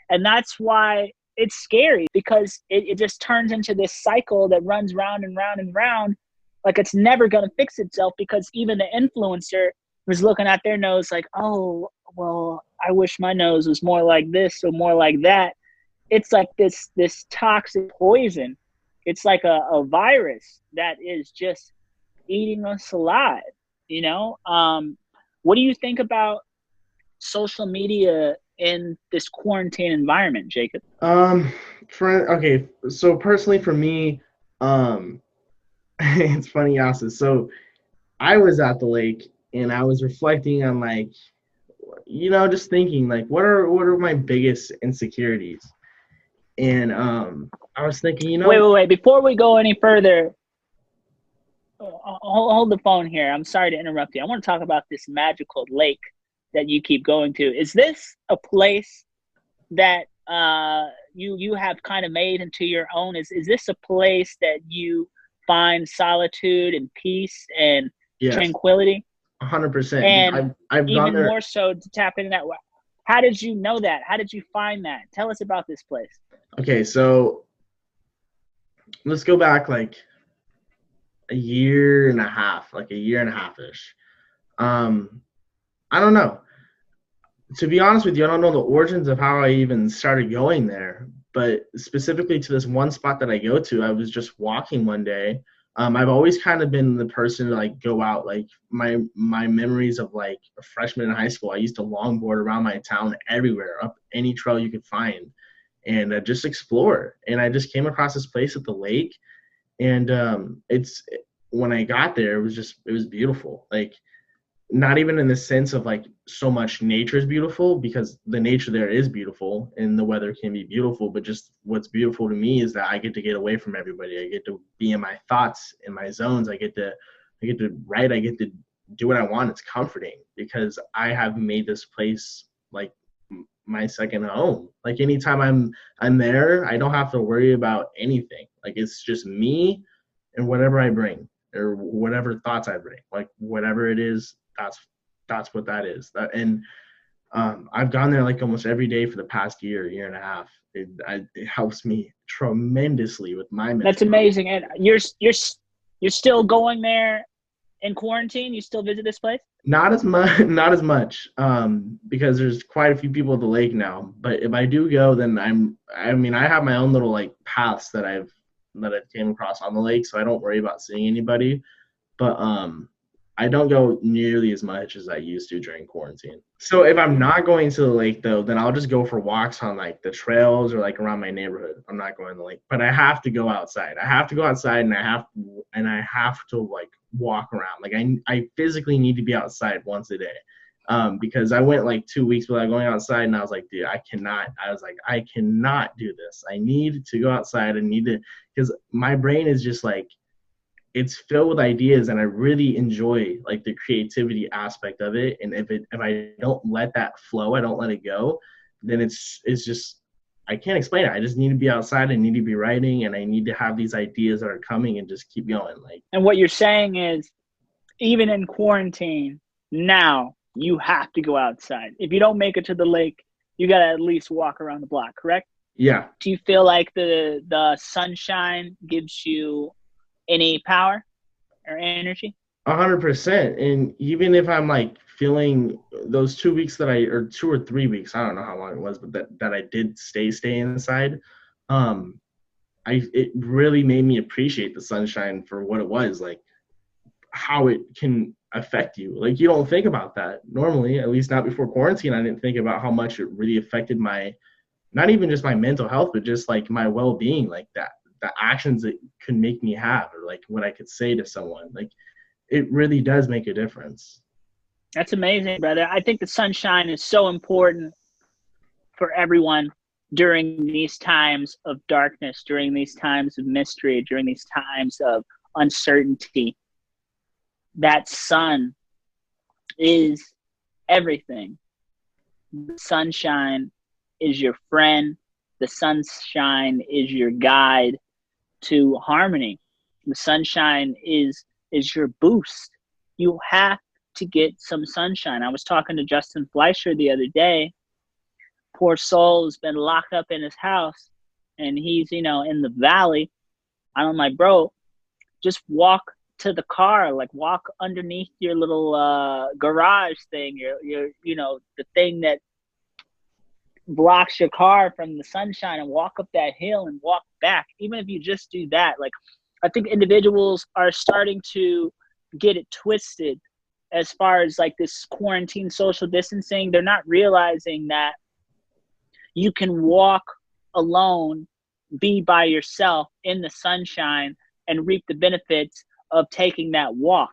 And that's why it's scary, because it just turns into this cycle that runs round and round and round. Like, it's never going to fix itself, because even the influencer was looking at their nose like, oh, well, I wish my nose was more like this or more like that. It's like this toxic poison. It's like a virus that is just eating us alive, What do you think about social media in this quarantine environment, Jacob? Okay, so personally for me, it's funny you asked this. So I was at the lake and I was reflecting on, like, just thinking, like, what are my biggest insecurities? And I was thinking, wait, before we go any further, hold the phone here. I'm sorry to interrupt you. I want to talk about this magical lake that you keep going to. Is this a place that you have kind of made into your own? Is this a place that you find solitude and peace and tranquility? 100%. And I've even gone there. more so to tap into that. How did you know that? How did you find that? Tell us about this place. Okay, so let's go back like a year and a half-ish. I don't know. To be honest with you, I don't know the origins of how I even started going there, but specifically to this one spot that I go to, I was just walking one day. I've always kind of been the person to, like, go out. Like, my memories of, like, a freshman in high school, I used to longboard around my town everywhere, up any trail you could find, and just explore. And I just came across this place at the lake, and when I got there, it was beautiful. Like, not even in the sense of, like, so much nature is beautiful, because the nature there is beautiful and the weather can be beautiful, but just what's beautiful to me is that I get to get away from everybody. I get to be in my thoughts, in my zones. I get to write. I get to do what I want. It's comforting because I have made this place like my second home. Like, anytime I'm there, I don't have to worry about anything. Like, it's just me and whatever I bring, or whatever thoughts I bring. Like, whatever it is, that's what that is. I've gone there like almost every day for the past year and a half. It helps me tremendously with my mental. That's amazing. And you're still going there in quarantine? You still visit this place? Not as much, because there's quite a few people at the lake now. But if I do go, then I have my own little, like, paths that I've came across on the lake, so I don't worry about seeing anybody. But I don't go nearly as much as I used to during quarantine. So if I'm not going to the lake, though, then I'll just go for walks on, like, the trails or, like, around my neighborhood. I'm not going to the lake, but I have to go outside. I have to go outside, and I have to like, walk around. Like, I physically need to be outside once a day, because I went like 2 weeks without going outside, and I was like, dude, I cannot do this. I need to go outside. I need to, because my brain is just like, it's filled with ideas, and I really enjoy, like, the creativity aspect of it. And if I don't let that flow, I don't let it go, then it's just, I can't explain it. I just need to be outside. I need to be writing, and I need to have these ideas that are coming and just keep going. Like, and what you're saying is, even in quarantine now, you have to go outside. If you don't make it to the lake, you got to at least walk around the block, correct? Yeah. Do you feel like the sunshine gives you any power or energy? 100%. And even if I'm, like, feeling those 2 weeks or 2 or 3 weeks, I don't know how long it was, but that I did stay inside, it really made me appreciate the sunshine for what it was, like how it can affect you. Like you don't think about that normally, at least not before quarantine. I didn't think about how much it really affected my, not even just my mental health, but just like my well-being, like that, the actions it could make me have, or like what I could say to someone. Like it really does make a difference. That's amazing, brother. I think the sunshine is so important for everyone during these times of darkness, during these times of mystery, during these times of uncertainty. That sun is everything. The sunshine is your friend. The sunshine is your guide to harmony. The sunshine is your boost. You have to get some sunshine. I was talking to Justin Fleischer the other day. Poor soul has been locked up in his house, and he's, in the valley. I'm like, bro, just walk to the car, like walk underneath your little garage thing, your the thing that blocks your car from the sunshine, and walk up that hill and walk back. Even if you just do that, like, I think individuals are starting to get it twisted as far as like this quarantine social distancing. They're not realizing that you can walk alone, be by yourself in the sunshine, and reap the benefits of taking that walk,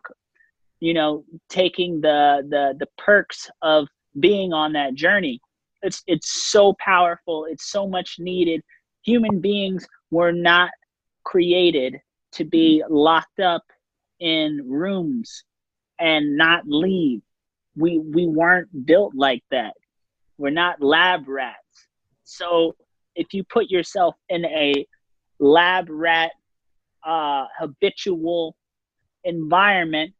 taking the perks of being on that journey. It's so powerful. It's so much needed. Human beings were not created to be locked up in rooms and not leave. We weren't built like that. We're not lab rats. So if you put yourself in a lab rat habitual environment,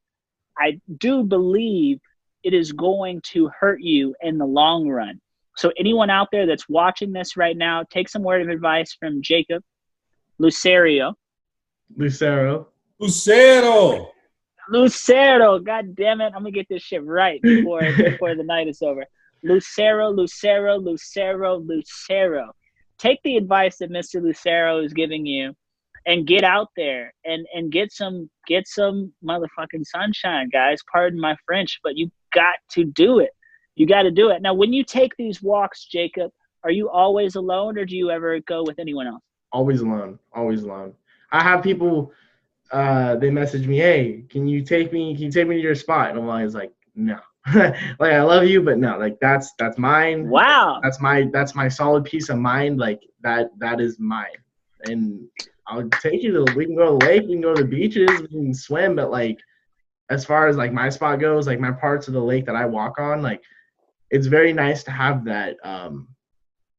I do believe it is going to hurt you in the long run. So anyone out there that's watching this right now, take some word of advice from Jacob Lucero. Lucero, God damn it. I'm gonna get this shit right before the night is over. Lucero. Take the advice that Mr. Lucero is giving you and get out there and get some motherfucking sunshine, guys. Pardon my French, but you got to do it. You got to do it. Now, when you take these walks, Jacob, are you always alone, or do you ever go with anyone else? Always alone. I have people, they message me, hey, can you take me to your spot? And I'm always like, no. Like, I love you, but no, like that's mine. Wow. That's my solid peace of mind. Like that is mine. And I'll take you we can go to the lake, we can go to the beaches, we can swim, but like as far as like my spot goes, like my parts of the lake that I walk on, like it's very nice to have that.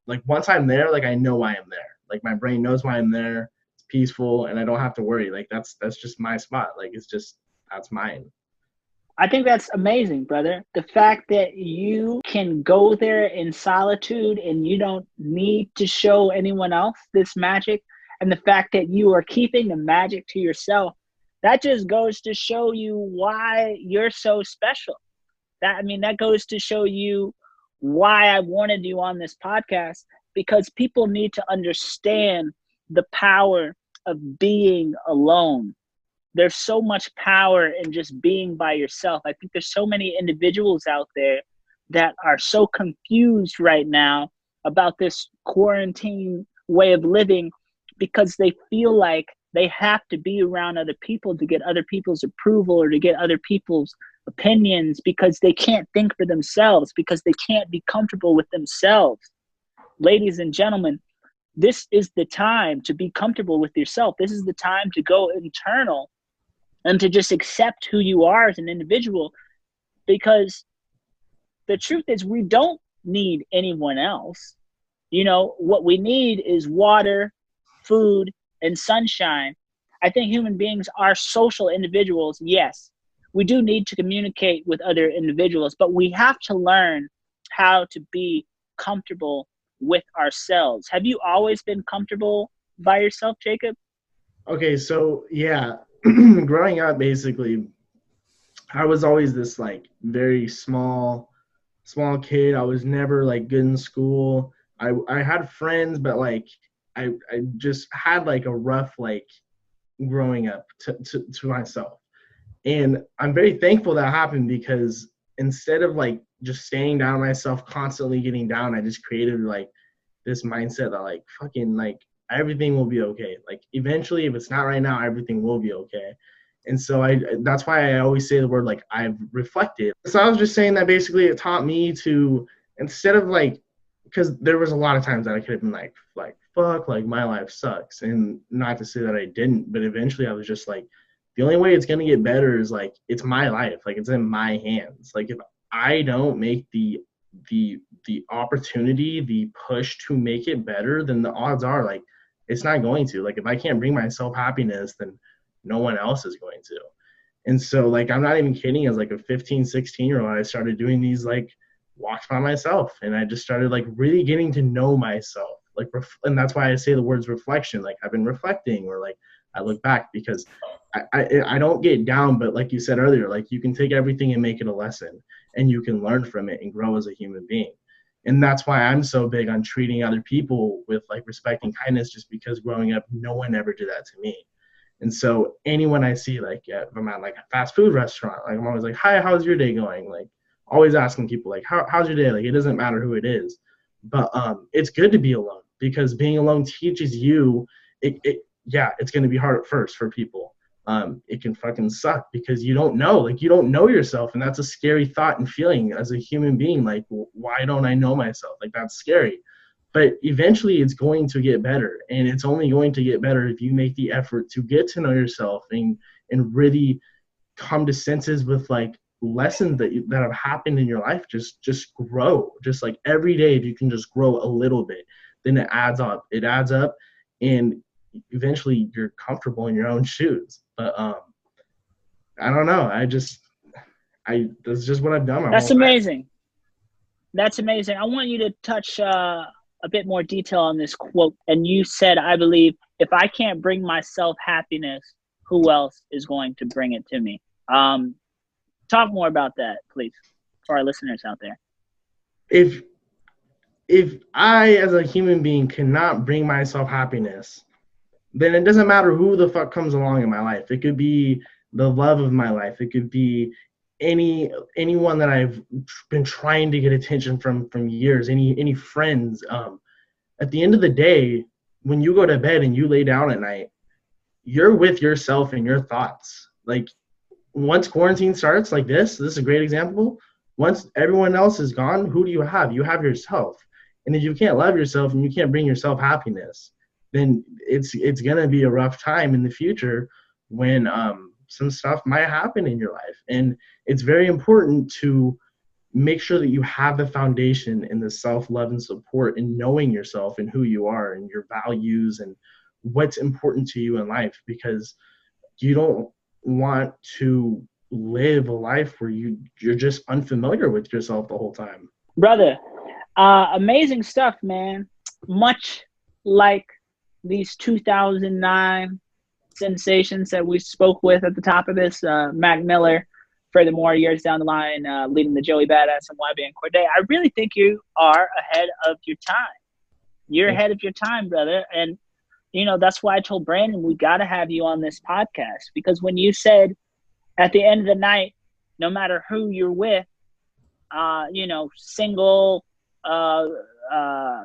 Like once I'm there, like I know why I'm there. Like my brain knows why I'm there. It's peaceful, and I don't have to worry. Like that's just my spot. Like that's mine. I think that's amazing, brother. The fact that you can go there in solitude and you don't need to show anyone else this magic, and the fact that you are keeping the magic to yourself, that just goes to show you why you're so special. That goes to show you why I wanted you on this podcast, because people need to understand the power of being alone. There's so much power in just being by yourself. I think there's so many individuals out there that are so confused right now about this quarantine way of living, because they feel like they have to be around other people to get other people's approval or to get other people's opinions, because they can't think for themselves, because they can't be comfortable with themselves. Ladies and gentlemen, this is the time to be comfortable with yourself. This is the time to go internal and to just accept who you are as an individual, because the truth is we don't need anyone else. What we need is water, food, and sunshine. I think human beings are social individuals. Yes, we do need to communicate with other individuals, but we have to learn how to be comfortable with ourselves. Have you always been comfortable by yourself, Jacob? Okay, so yeah, growing up, basically, I was always this like very small kid. I was never like good in school. I had friends, but like I just had like a rough like growing up to myself. And I'm very thankful that happened, because instead of like just staying down on myself, constantly getting down, I just created like this mindset that like fucking like everything will be okay. Like eventually, if it's not right now, everything will be okay. And so that's why I always say the word like I've reflected. So I was just saying that basically it taught me to, instead of like, because there was a lot of times that I could have been like fuck, like my life sucks. And not to say that I didn't, but eventually I was just like, the only way it's going to get better is like, it's my life. Like it's in my hands. Like if I don't make the opportunity, the push to make it better, then the odds are like, it's not going to. Like if I can't bring myself happiness, then no one else is going to. And so like, I'm not even kidding, as like a 15, 16-year-old, I started doing these like walks by myself, and I just started like really getting to know myself. Like, and that's why I say the words reflection. Like I've been reflecting, or like I look back, because I don't get down, but like you said earlier, like you can take everything and make it a lesson, and you can learn from it and grow as a human being. And that's why I'm so big on treating other people with like respect and kindness, just because growing up, no one ever did that to me. And so anyone I see, like if I'm at like a fast food restaurant, like I'm always like, hi, how's your day going? Like always asking people like, how's your day? Like it doesn't matter who it is, but it's good to be alone, because being alone teaches you yeah, it's going to be hard at first for people. It can fucking suck, because you don't know yourself. And that's a scary thought and feeling as a human being. Like, why don't I know myself? Like that's scary, but eventually it's going to get better. And it's only going to get better if you make the effort to get to know yourself and really come to senses with like lessons that have happened in your life. Just grow, just like every day. If you can just grow a little bit, then it adds up, and eventually you're comfortable in your own shoes. But I don't know. That's just what I've done. That's amazing. That's amazing. I want you to touch a bit more detail on this quote. And you said, I believe, if I can't bring myself happiness, who else is going to bring it to me? Talk more about that, please, for our listeners out there. If I, as a human being, cannot bring myself happiness, then it doesn't matter who the fuck comes along in my life. It could be the love of my life. It could be anyone that I've been trying to get attention from years, any friends. At the end of the day, when you go to bed and you lay down at night, you're with yourself and your thoughts. Like once quarantine starts, like this is a great example. Once everyone else is gone, who do you have? You have yourself. And if you can't love yourself and you can't bring yourself happiness, then it's gonna be a rough time in the future when some stuff might happen in your life. And it's very important to make sure that you have the foundation in the self-love and support and knowing yourself and who you are and your values and what's important to you in life, because you don't want to live a life where you're just unfamiliar with yourself the whole time. Brother, amazing stuff, man. Much like these 2009 sensations that we spoke with at the top of this, Mac Miller, furthermore, years down the line, leading the Joey Badass and YB and Corday. I really think you are ahead of your time. You're ahead of your time, brother. And, you know, that's why I told Brandon, we got to have you on this podcast, because when you said at the end of the night, no matter who you're with, you know, single,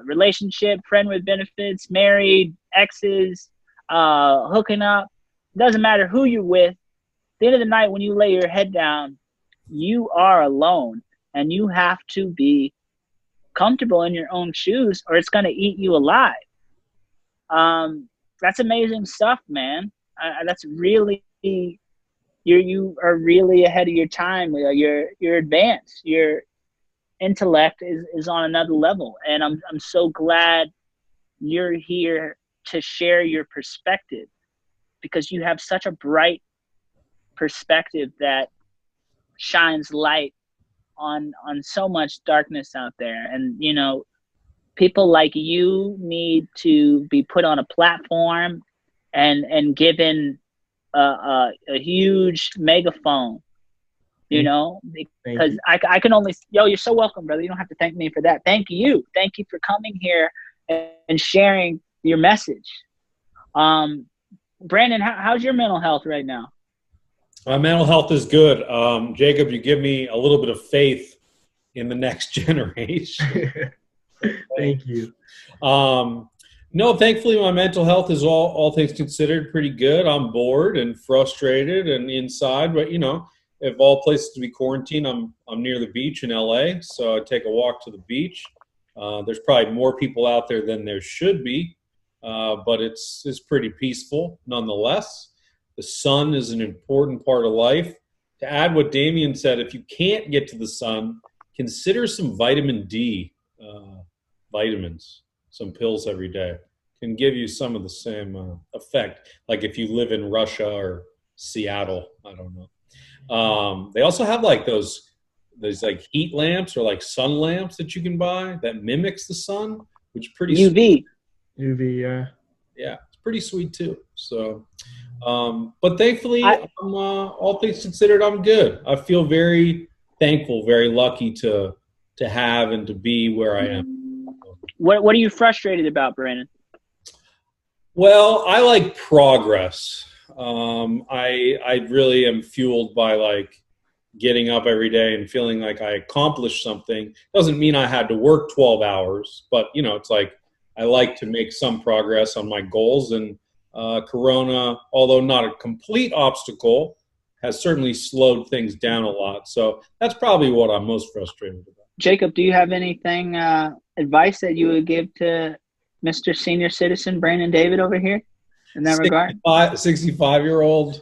relationship, friend with benefits, married, exes, hooking up, doesn't matter who you're with. At the end of the night, when you lay your head down, you are alone, and you have to be comfortable in your own shoes, or it's going to eat you alive. That's amazing stuff, man. That's really, you are really ahead of your time. You're advanced. Your intellect is on another level, and I'm so glad you're here to share your perspective, because you have such a bright perspective that shines light on so much darkness out there. And, you know, people like you need to be put on a platform and given a huge megaphone, you know, because I can only, you're so welcome, brother. You don't have to thank me for that. Thank you for coming here and sharing your message. Brandon, how's your mental health right now? My mental health is good. Jacob, you give me a little bit of faith in the next generation. Thank you. No, thankfully my mental health is all things considered pretty good. I'm bored and frustrated and inside, but if all places to be quarantined, I'm near the beach in LA, so I take a walk to the beach. There's probably more people out there than there should be, but it's pretty peaceful nonetheless. The sun is an important part of life. To add what Damien said, if you can't get to the sun, consider some vitamin D vitamins, some pills every day. Can give you some of the same effect, like if you live in Russia or Seattle. I don't know. They also have like those like heat lamps or like sun lamps that you can buy that mimics the sun, which is pretty UV. Sweet. UV, yeah. Yeah, it's pretty sweet too. So, but thankfully, all things considered, I'm good. I feel very thankful, very lucky to have and to be where I am. What are you frustrated about, Brandon? Well, I like progress. I really am fueled by like getting up every day and feeling like I accomplished something. Doesn't mean I had to work 12 hours, but it's like I like to make some progress on my goals. And Corona, although not a complete obstacle, has certainly slowed things down a lot. So that's probably what I'm most frustrated about. Jacob, do you have anything advice that you would give to Mr. Senior Citizen Brandon David over here in that regard? 65-year-old.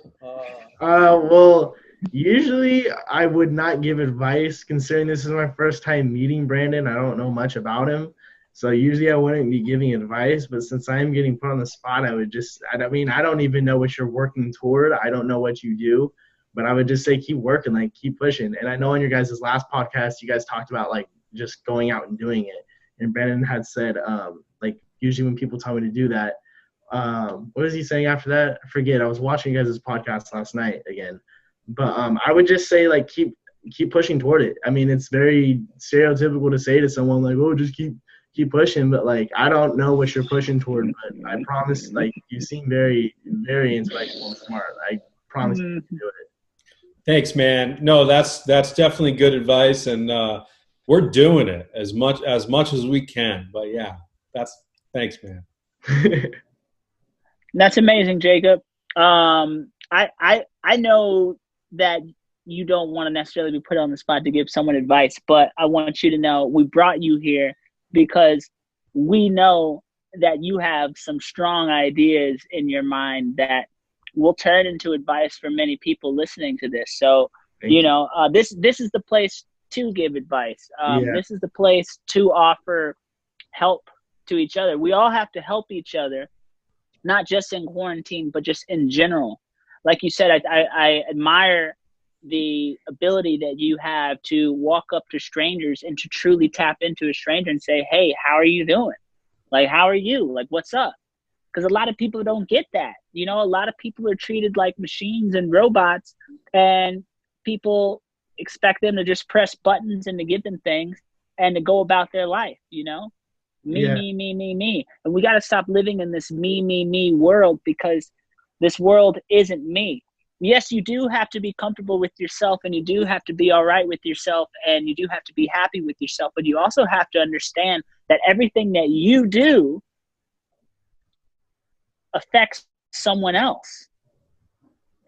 Well, usually I would not give advice, considering this is my first time meeting Brandon. I don't know much about him. So usually I wouldn't be giving advice, but since I am getting put on the spot, I don't even know what you're working toward. I don't know what you do, but I would just say keep working, like keep pushing. And I know on your guys' last podcast, you guys talked about like just going out and doing it. And Brandon had said, like usually when people tell me to do that, what was he saying after that? I forget. I was watching you guys' podcast last night again. But I would just say like keep pushing toward it. I mean, it's very stereotypical to say to someone like, oh, just keep pushing, but like I don't know what you're pushing toward, but I promise, like you seem very, very intellectual and smart. I promise you can do it. Thanks, man. No, that's definitely good advice, and we're doing it as much as we can. But yeah, thanks, man. That's amazing, Jacob. I know that you don't want to necessarily be put on the spot to give someone advice, but I want you to know we brought you here because we know that you have some strong ideas in your mind that will turn into advice for many people listening to this. So, this is the place to give advice. This is the place to offer help to each other. We all have to help each other, not just in quarantine, but just in general. Like you said, I admire the ability that you have to walk up to strangers and to truly tap into a stranger and say, hey, how are you doing? Like, how are you? Like, what's up? Because a lot of people don't get that. A lot of people are treated like machines and robots, and people expect them to just press buttons and to give them things and to go about their life, me. And we got to stop living in this me world, because this world isn't me. Yes, you do have to be comfortable with yourself, and you do have to be all right with yourself, and you do have to be happy with yourself, but you also have to understand that everything that you do affects someone else.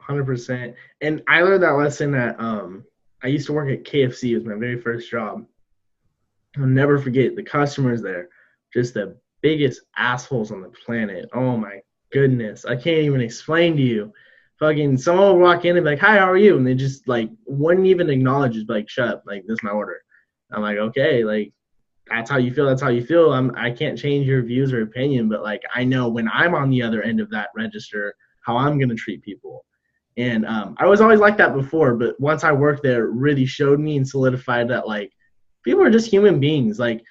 100%. And I learned that lesson at I used to work at KFC. It was my very first job. I'll never forget the customers there, just the biggest assholes on the planet. Oh my goodness, I can't even explain to you. Fucking someone will walk in and be like, hi, how are you? And they just like wouldn't even acknowledge, just like, shut up, like this is my order. I'm like, okay, like that's how you feel. I can't change your views or opinion, but like I know when I'm on the other end of that register how I'm gonna treat people. And I was always like that before, but once I worked there, it really showed me and solidified that like people are just human beings. Like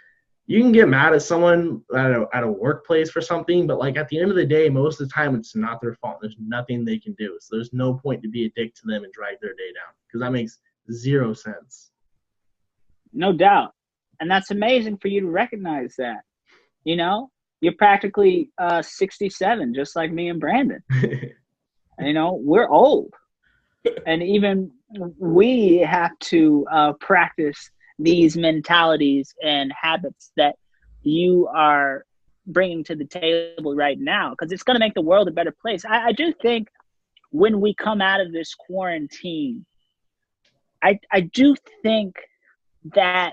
you can get mad at someone at a workplace for something, but like at the end of the day, most of the time it's not their fault. There's nothing they can do. So there's no point to be a dick to them and drag their day down, because that makes zero sense. No doubt. And that's amazing for you to recognize that, You're practically 67, just like me and Brandon. We're old. And even we have to practice these mentalities and habits that you are bringing to the table right now, because it's going to make the world a better place. I do think when we come out of this quarantine, I do think that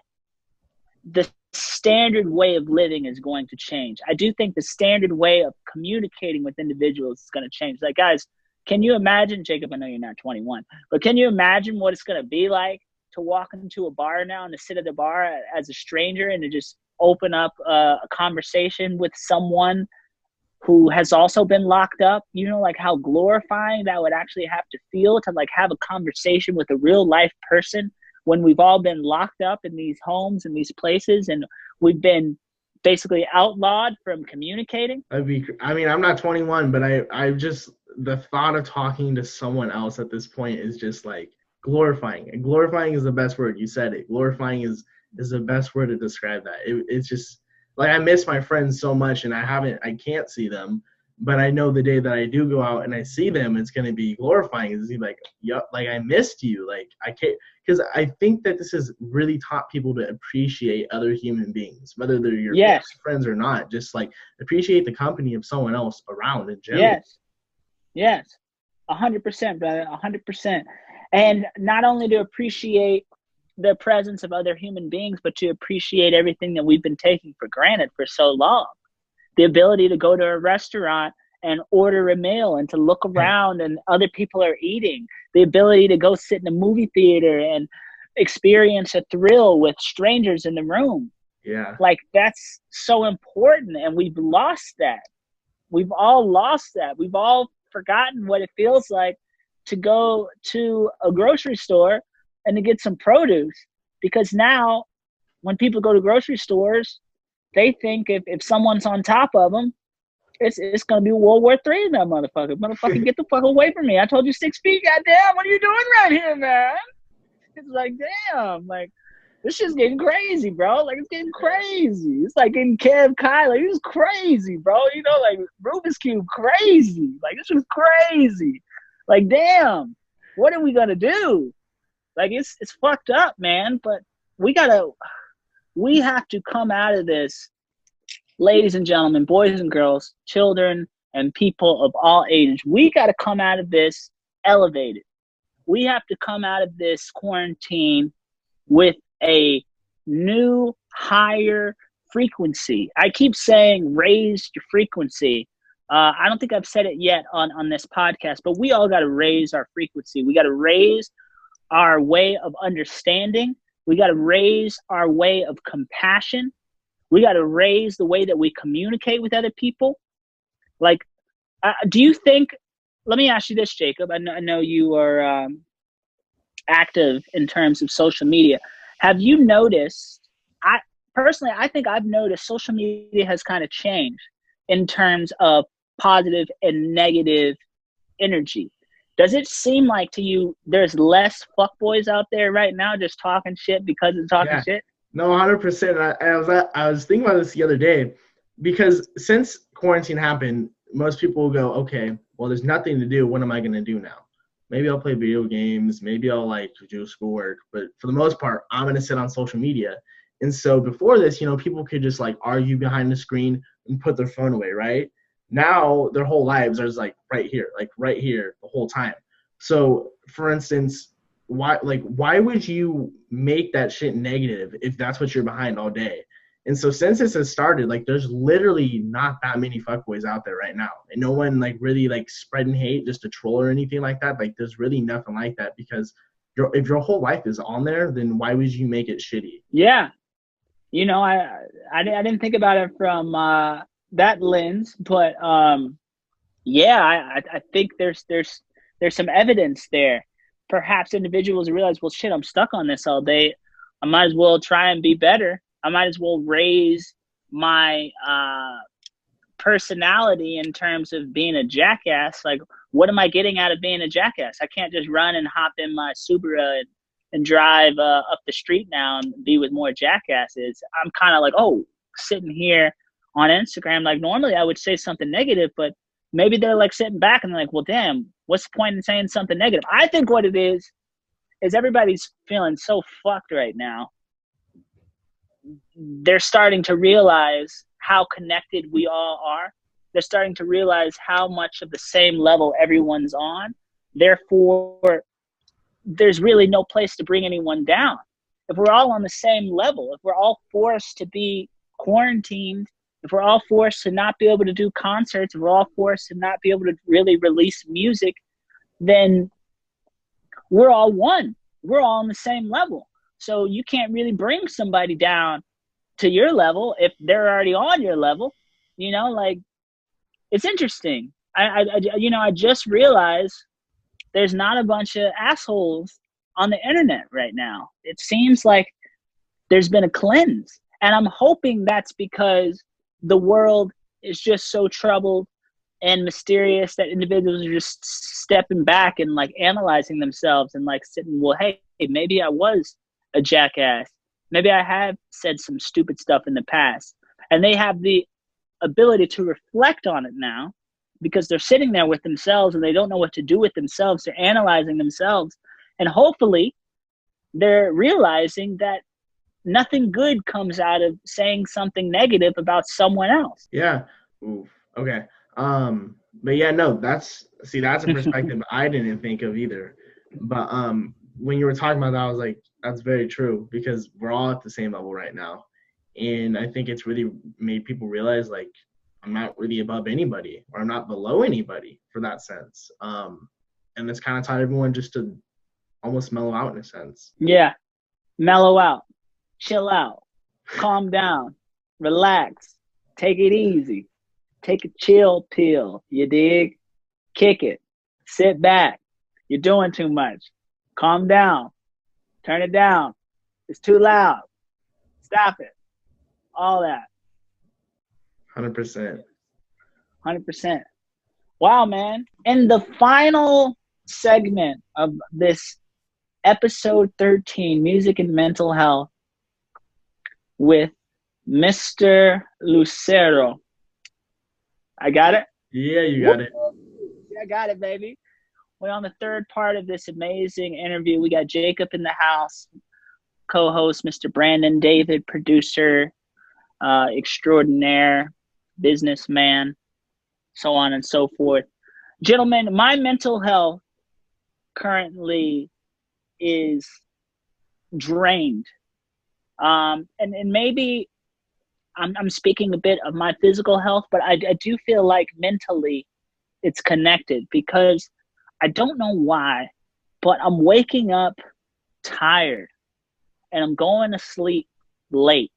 the standard way of living is going to change. I do think the standard way of communicating with individuals is going to change. Like, guys, can you imagine, Jacob, I know you're not 21, but can you imagine what it's going to be like to walk into a bar now and to sit at the bar as a stranger and to just open up a conversation with someone who has also been locked up? Like how glorifying that would actually have to feel to like have a conversation with a real life person when we've all been locked up in these homes and these places and we've been basically outlawed from communicating. I'm not 21, but I just, the thought of talking to someone else at this point is just like glorifying. And glorifying is the best word. You said it. Glorifying is the best word to describe that. It's just like, I miss my friends so much, and I can't see them, but I know the day that I do go out and I see them, it's going to be glorifying. It's like, yup, like I missed you. Like I can't, because I think that this has really taught people to appreciate other human beings, whether they're your best friends or not. Just like appreciate the company of someone else around in general. Yes, 100%, brother, 100%. And not only to appreciate the presence of other human beings, but to appreciate everything that we've been taking for granted for so long. The ability to go to a restaurant and order a meal and to look around and other people are eating. The ability to go sit in a movie theater and experience a thrill with strangers in the room. Yeah. Like, that's so important, and we've lost that. We've all lost that. We've all forgotten what it feels like to go to a grocery store and to get some produce, because now when people go to grocery stores, they think if someone's on top of them, it's going to be World War III in that motherfucker. Motherfucker, get the fuck away from me. I told you 6 feet, goddamn. What are you doing right here, man? It's like, damn, like, this shit's getting crazy, bro. Like, it's getting crazy. It's like getting Kev Kyler. It's crazy, bro. Like, Rubik's Cube, crazy. Like, this was crazy. Like, damn, what are we going to do? Like, it's fucked up, man. But we have to come out of this, ladies and gentlemen, boys and girls, children and people of all ages. We got to come out of this elevated. We have to come out of this quarantine with a new, higher frequency. I keep saying raise your frequency. I don't think I've said it yet on this podcast, but we all got to raise our frequency. We got to raise our way of understanding. We got to raise our way of compassion. We got to raise the way that we communicate with other people. Like, do you think, let me ask you this, Jacob. I know you are active in terms of social media. Have you noticed, I think I've noticed social media has kind of changed in terms of positive and negative energy. Does it seem like to you there's less fuckboys out there right now just talking shit because of talking shit? No, 100%. I was thinking about this the other day, because since quarantine happened, most people will go, okay, well, there's nothing to do. What am I going to do now? Maybe I'll play video games. Maybe I'll like do schoolwork. But for the most part, I'm going to sit on social media. And so before this, people could just like argue behind the screen and put their phone away, right? Now their whole lives are just like right here the whole time. So for instance, why would you make that shit negative if that's what you're behind all day? And so since this has started, like, there's literally not that many fuckboys out there right now, and no one like really like spreading hate just to troll or anything like that. Like, there's really nothing like that, because if your whole life is on there, then why would you make it shitty? Yeah, I didn't think about it from that lens, but I think there's some evidence there. Perhaps individuals realize, well, shit, I'm stuck on this all day. I might as well try and be better. I might as well raise my personality in terms of being a jackass. Like, what am I getting out of being a jackass? I can't just run and hop in my Subaru and drive up the street now and be with more jackasses. I'm kind of like, sitting here on Instagram. Like normally I would say something negative, but maybe they're like sitting back and they're like, well, damn, what's the point in saying something negative? I think what it is everybody's feeling so fucked right now. They're starting to realize how connected we all are. They're starting to realize how much of the same level everyone's on. Therefore, there's really no place to bring anyone down. If we're all on the same level, if we're all forced to be quarantined, if we're all forced to not be able to do concerts, if we're all forced to not be able to really release music, then we're all one. We're all on the same level. So you can't really bring somebody down to your level if they're already on your level. You know, like, it's interesting. I just realized there's not a bunch of assholes on the internet right now. It seems like there's been a cleanse. And I'm hoping that's because the world is just so troubled and mysterious that individuals are just stepping back and like analyzing themselves and like sitting, well, hey, maybe I was a jackass. Maybe I have said some stupid stuff in the past. And they have the ability to reflect on it now because they're sitting there with themselves and they don't know what to do with themselves. They're analyzing themselves. And hopefully they're realizing that nothing good comes out of saying something negative about someone else. Yeah. Ooh, okay. But yeah, no, that's a perspective I didn't think of either. But when you were talking about that, I was like, that's very true because we're all at the same level right now. And I think it's really made people realize, like, I'm not really above anybody or I'm not below anybody for that sense. And it's kind of taught everyone just to almost mellow out in a sense. Yeah. Mellow out. Chill out. Calm down. Relax. Take it easy. Take a chill pill. You dig? Kick it. Sit back. You're doing too much. Calm down. Turn it down. It's too loud. Stop it. All that. 100%. 100%. Wow, man. In the final segment of this episode 13, Music and Mental Health, with Mr. Lucero. I got it? Yeah, you got it. I got it, baby. We're on the third part of this amazing interview. We got Jacob in the house, co-host Mr. Brandon David, producer extraordinaire, businessman, so on and so forth. Gentlemen, my mental health currently is drained. And maybe I'm speaking a bit of my physical health, but I do feel like mentally it's connected because I don't know why, but I'm waking up tired and I'm going to sleep late.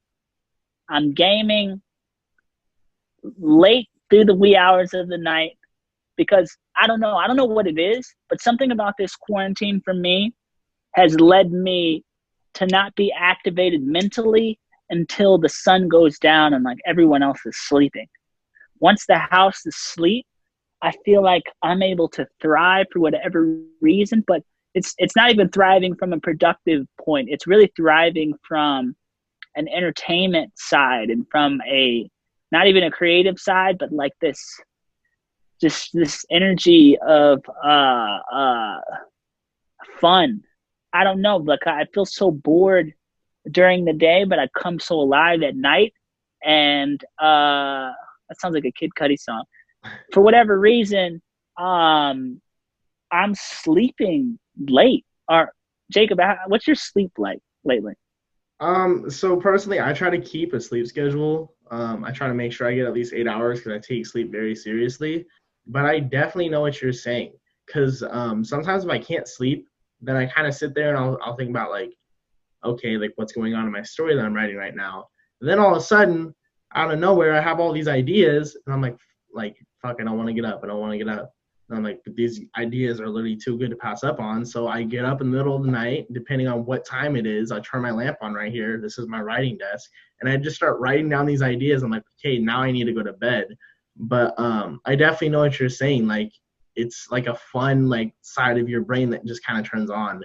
I'm gaming late through the wee hours of the night because I don't know what it is, but something about this quarantine for me has led me to not be activated mentally until the sun goes down and like everyone else is sleeping. Once the house is asleep, I feel like I'm able to thrive for whatever reason, but it's not even thriving from a productive point. It's really thriving from an entertainment side and from a not even a creative side, but like this energy of fun. I don't know, like I feel so bored during the day, but I come so alive at night. And that sounds like a Kid Cudi song. For whatever reason, I'm sleeping late. Or Jacob, what's your sleep like lately? So personally, I try to keep a sleep schedule. I try to make sure I get at least 8 hours because I take sleep very seriously. But I definitely know what you're saying because sometimes if I can't sleep, then I kind of sit there and I'll think about like, okay, like what's going on in my story that I'm writing right now. And then all of a sudden, out of nowhere, I have all these ideas, and I'm like fuck, I don't want to get up. I don't want to get up. And I'm like, but these ideas are literally too good to pass up on. So I get up in the middle of the night, depending on what time it is. I turn my lamp on right here. This is my writing desk. And I just start writing down these ideas. I'm like, okay, now I need to go to bed. But I definitely know what you're saying. Like, it's like a fun like side of your brain that just kind of turns on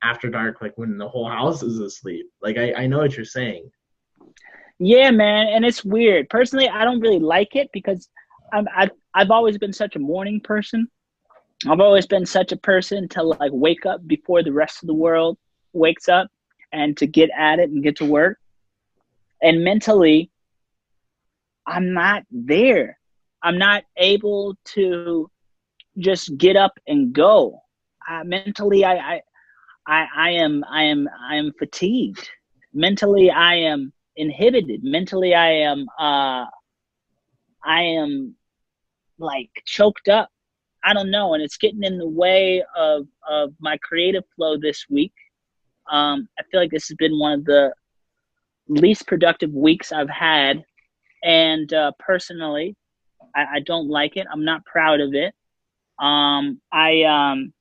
after dark, like when the whole house is asleep. Like, I know what you're saying. Yeah, man, and it's weird. Personally, I don't really like it because I've always been such a morning person. I've always been such a person to like wake up before the rest of the world wakes up and to get at it and get to work. And mentally, I'm not there. I'm not able to just get up and go. Mentally, I am fatigued. Mentally, I am inhibited. Mentally, I am like choked up. I don't know, and it's getting in the way of my creative flow this week. I feel like this has been one of the least productive weeks I've had, and personally, I don't like it. I'm not proud of it. Um, I um,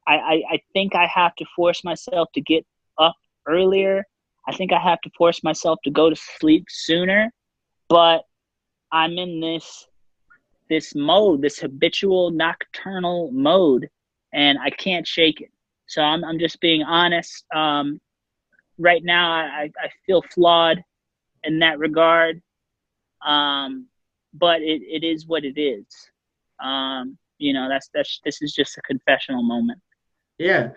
I think I have to force myself to get up earlier. I think I have to force myself to go to sleep sooner. But I'm in this mode, this habitual nocturnal mode, and I can't shake it. So I'm just being honest. Right now, I feel flawed in that regard. But it is what it is. That's this is just a confessional moment. Yeah.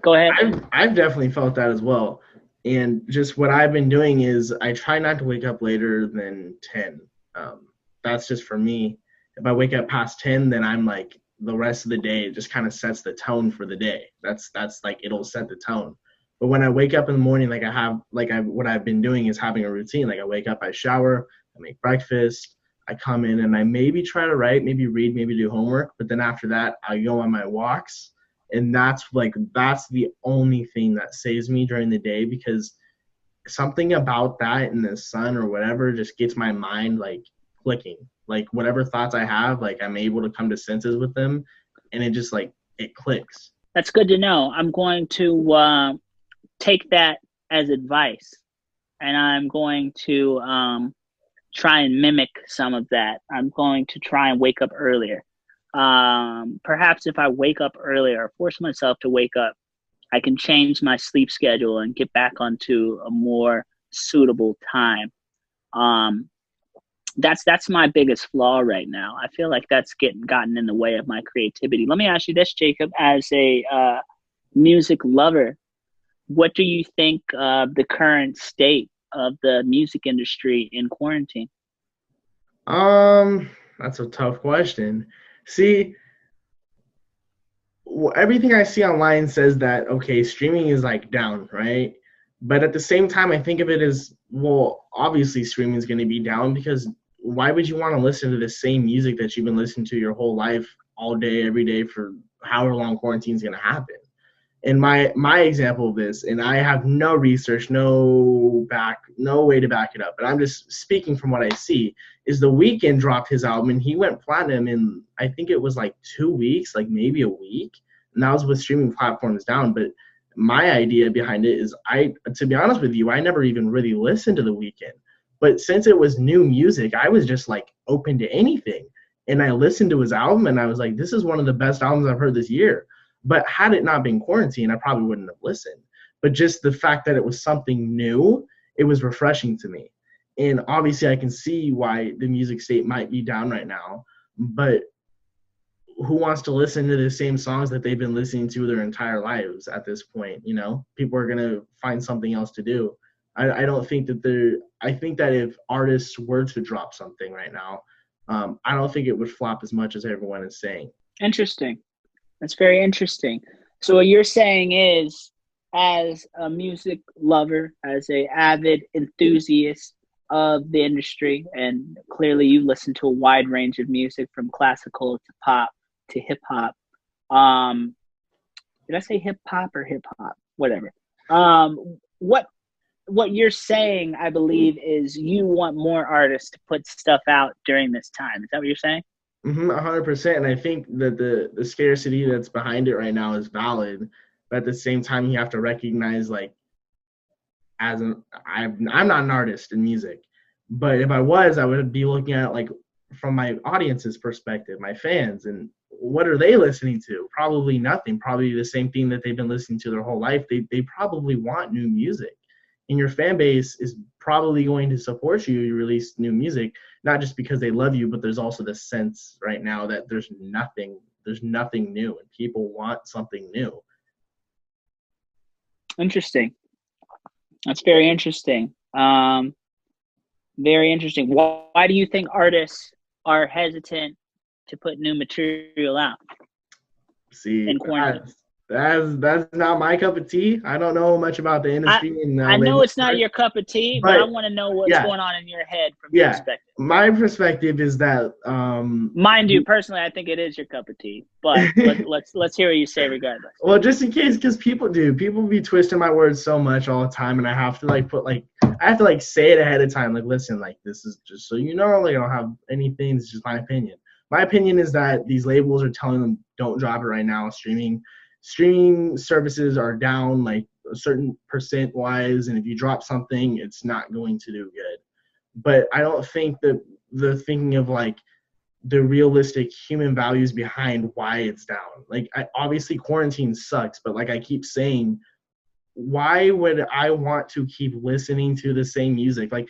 Go ahead. I've definitely felt that as well. And just what I've been doing is I try not to wake up later than 10. That's just for me. If I wake up past 10, then I'm like the rest of the day, it just kind of sets the tone for the day. That's like it'll set the tone. But when I wake up in the morning, what I've been doing is having a routine. Like I wake up, I shower, I make breakfast, I come in and I maybe try to write, maybe read, maybe do homework. But then after that, I go on my walks. And that's the only thing that saves me during the day, because something about that in the sun or whatever just gets my mind like clicking. Like whatever thoughts I have, like I'm able to come to senses with them, and it just like it clicks. That's good to know. I'm going to take that as advice, and I'm going to try and mimic some of that. I'm going to try and wake up earlier. Perhaps if I wake up earlier, force myself to wake up, I can change my sleep schedule and get back onto a more suitable time. That's my biggest flaw right now. I feel like that's gotten in the way of my creativity. Let me ask you this, Jacob, as a music lover, what do you think of the current state of the music industry in quarantine? That's a tough question. See, everything I see online says that, okay, streaming is like down, right? But at the same time, I think of it as, well, obviously streaming is going to be down, because why would you want to listen to the same music that you've been listening to your whole life all day, every day for however long quarantine is going to happen? And my example of this, and I have no research, no way to back it up, but I'm just speaking from what I see, is The Weeknd dropped his album and he went platinum in, I think it was like 2 weeks, like maybe a week, and that was with streaming platforms down. But my idea behind it is, to be honest with you, I never even really listened to The Weeknd, but since it was new music, I was just like open to anything, and I listened to his album and I was like, this is one of the best albums I've heard this year. But had it not been quarantine, I probably wouldn't have listened. But just the fact that it was something new, it was refreshing to me. And obviously I can see why the music state might be down right now. But who wants to listen to the same songs that they've been listening to their entire lives at this point? You know, people are going to find something else to do. I don't think that I think that if artists were to drop something right now, I don't think it would flop as much as everyone is saying. Interesting. That's very interesting. So what you're saying is, as a music lover, as a avid enthusiast of the industry, and clearly you listen to a wide range of music from classical to pop to hip hop. Did I say hip hop or hip hop? Whatever. What you're saying, I believe, is you want more artists to put stuff out during this time. Is that what you're saying? 100%. And I think that the scarcity that's behind it right now is valid. But at the same time, you have to recognize, like, I'm not an artist in music, but if I was, I would be looking at, like, from my audience's perspective, my fans, and what are they listening to? Probably nothing. Probably the same thing that they've been listening to their whole life. They probably want new music. and your fan base is probably going to support you. You release new music, not just because they love you, but there's also this sense right now that there's nothing new, and people want something new. Interesting. That's very interesting. Very interesting. Why do you think artists are hesitant to put new material out? See, in quarantine? that's not my cup of tea. I don't know much about the industry. I know it's not your cup of tea, but I want to know what's going on in your head from your perspective. My perspective is that, mind you, personally, I think it is your cup of tea. But let's hear what you say regardless. Well, just in case, because people be twisting my words so much all the time, and I have to say it ahead of time. Like, listen, like, this is just so you know, like, I don't have anything. It's just my opinion. My opinion is that these labels are telling them don't drop it right now. Streaming services are down like a certain percent wise, and if you drop something, it's not going to do good. But I don't think that the thinking of like the realistic human values behind why it's down. Like, obviously quarantine sucks, but like I keep saying, why would I want to keep listening to the same music? Like,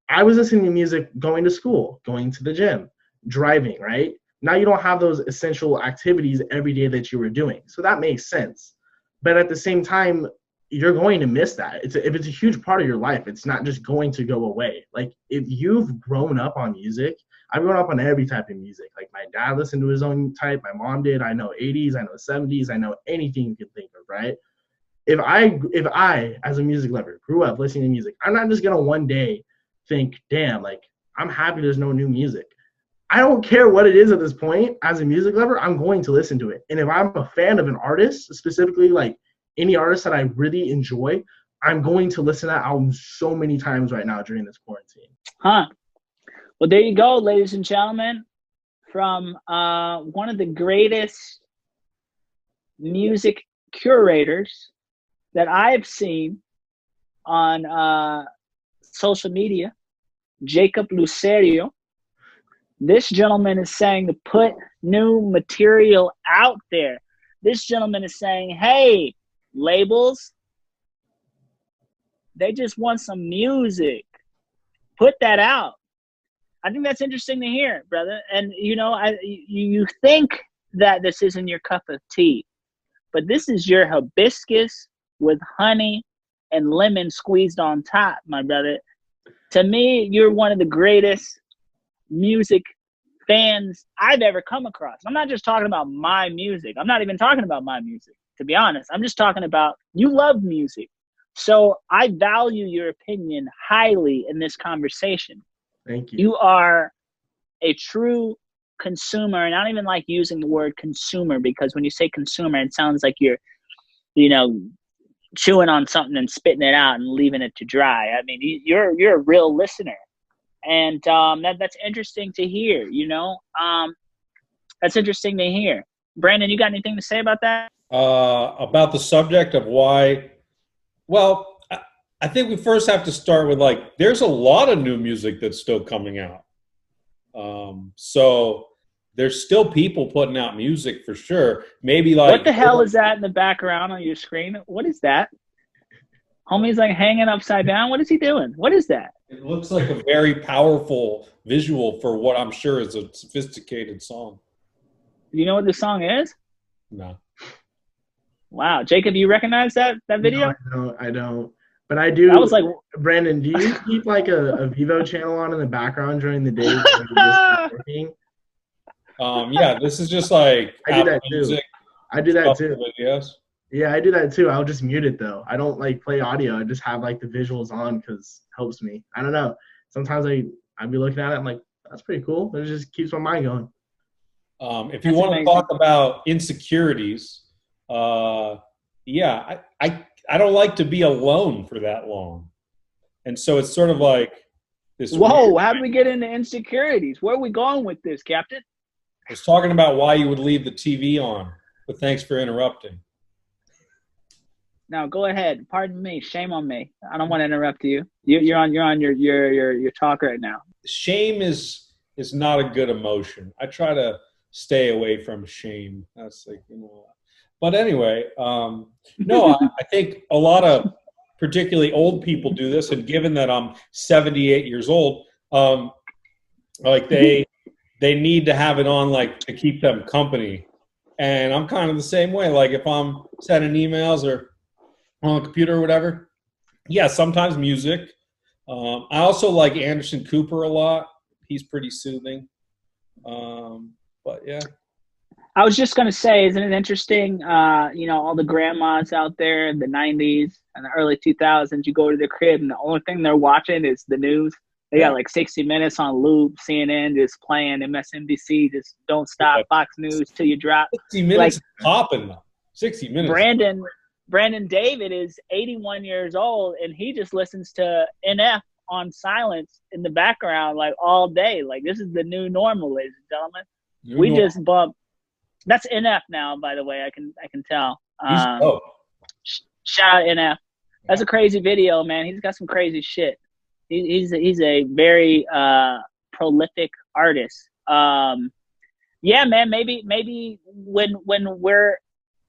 I was listening to music going to school, going to the gym, driving, right? Now you don't have those essential activities every day that you were doing. So that makes sense. But at the same time, you're going to miss that. If it's a huge part of your life, it's not just going to go away. Like, if you've grown up on music, I've grown up on every type of music. Like, my dad listened to his own type. My mom did. I know 80s. I know 70s. I know anything you can think of, right? If I, as a music lover, grew up listening to music, I'm not just going to one day think, damn, like, I'm happy there's no new music. I don't care what it is at this point. As a music lover, I'm going to listen to it. And if I'm a fan of an artist, specifically like any artist that I really enjoy, I'm going to listen to that album so many times right now during this quarantine. Huh. Well, there you go, ladies and gentlemen, from one of the greatest music curators that I've seen on social media, Jacob Lucero. This gentleman is saying to put new material out there. This gentleman is saying, hey, labels, they just want some music. Put that out. I think that's interesting to hear, brother. And, you know, you think that this isn't your cup of tea, but this is your hibiscus with honey and lemon squeezed on top, my brother. To me, you're one of the greatest music fans I've ever come across. I'm not just talking about my music. I'm not even talking about my music, to be honest. I'm just talking about you love music. So I value your opinion highly in this conversation. Thank you. You are a true consumer, and I don't even like using the word consumer, because when you say consumer, it sounds like you're, you know, chewing on something and spitting it out and leaving it to dry. I mean, you're a real listener. And that's interesting to hear, you know. That's interesting to hear. Brandon, you got anything to say about that? About the subject of why? Well, I think we first have to start with, like, there's a lot of new music that's still coming out. So there's still people putting out music for sure. Maybe like, what the hell is that in the background on your screen? What is that? Homie's like hanging upside down. What is he doing? What is that? It looks like a very powerful visual for what I'm sure is a sophisticated song. Do you know what the song is? No. Wow. Jacob, you recognize that video? No, I don't. But I do. I was like, Brandon, do you keep like a Vivo channel on in the background during the day when you're just working? Yeah, this is just like I do that too. I do that too. Yes. Yeah, I do that too. I'll just mute it though. I don't like play audio. I just have like the visuals on because it helps me. I don't know. Sometimes I'd be looking at it. I'm like, that's pretty cool. It just keeps my mind going. If you want to talk about insecurities, yeah, I don't like to be alone for that long. And so it's sort of like this. Whoa, how did we get into insecurities? Where are we going with this, Captain? I was talking about why you would leave the TV on, but thanks for interrupting. Now go ahead. Pardon me. Shame on me. I don't want to interrupt you. You're on your talk right now. Shame is not a good emotion. I try to stay away from shame. That's like, you know. But anyway, no, I think a lot of particularly old people do this, and given that I'm 78 years old, like they need to have it on like to keep them company. And I'm kind of the same way. Like if I'm sending emails or on the computer or whatever, yeah, sometimes music. I also like Anderson Cooper a lot. He's pretty soothing. But yeah. I was just going to say, isn't it interesting, all the grandmas out there in the 90s and the early 2000s, you go to their crib and the only thing they're watching is the news. They got like 60 Minutes on loop, CNN just playing, MSNBC just don't stop, Fox News till you drop. 60 Minutes is popping though. 60 Minutes. Brandon David is 81 years old, and he just listens to NF on silence in the background like all day. Like this is the new normal, ladies and gentlemen. Just bumped. That's NF now, by the way. I can tell. Shout out NF. That's a crazy video, man. He's got some crazy shit. He's a very prolific artist. Yeah, man. Maybe when we're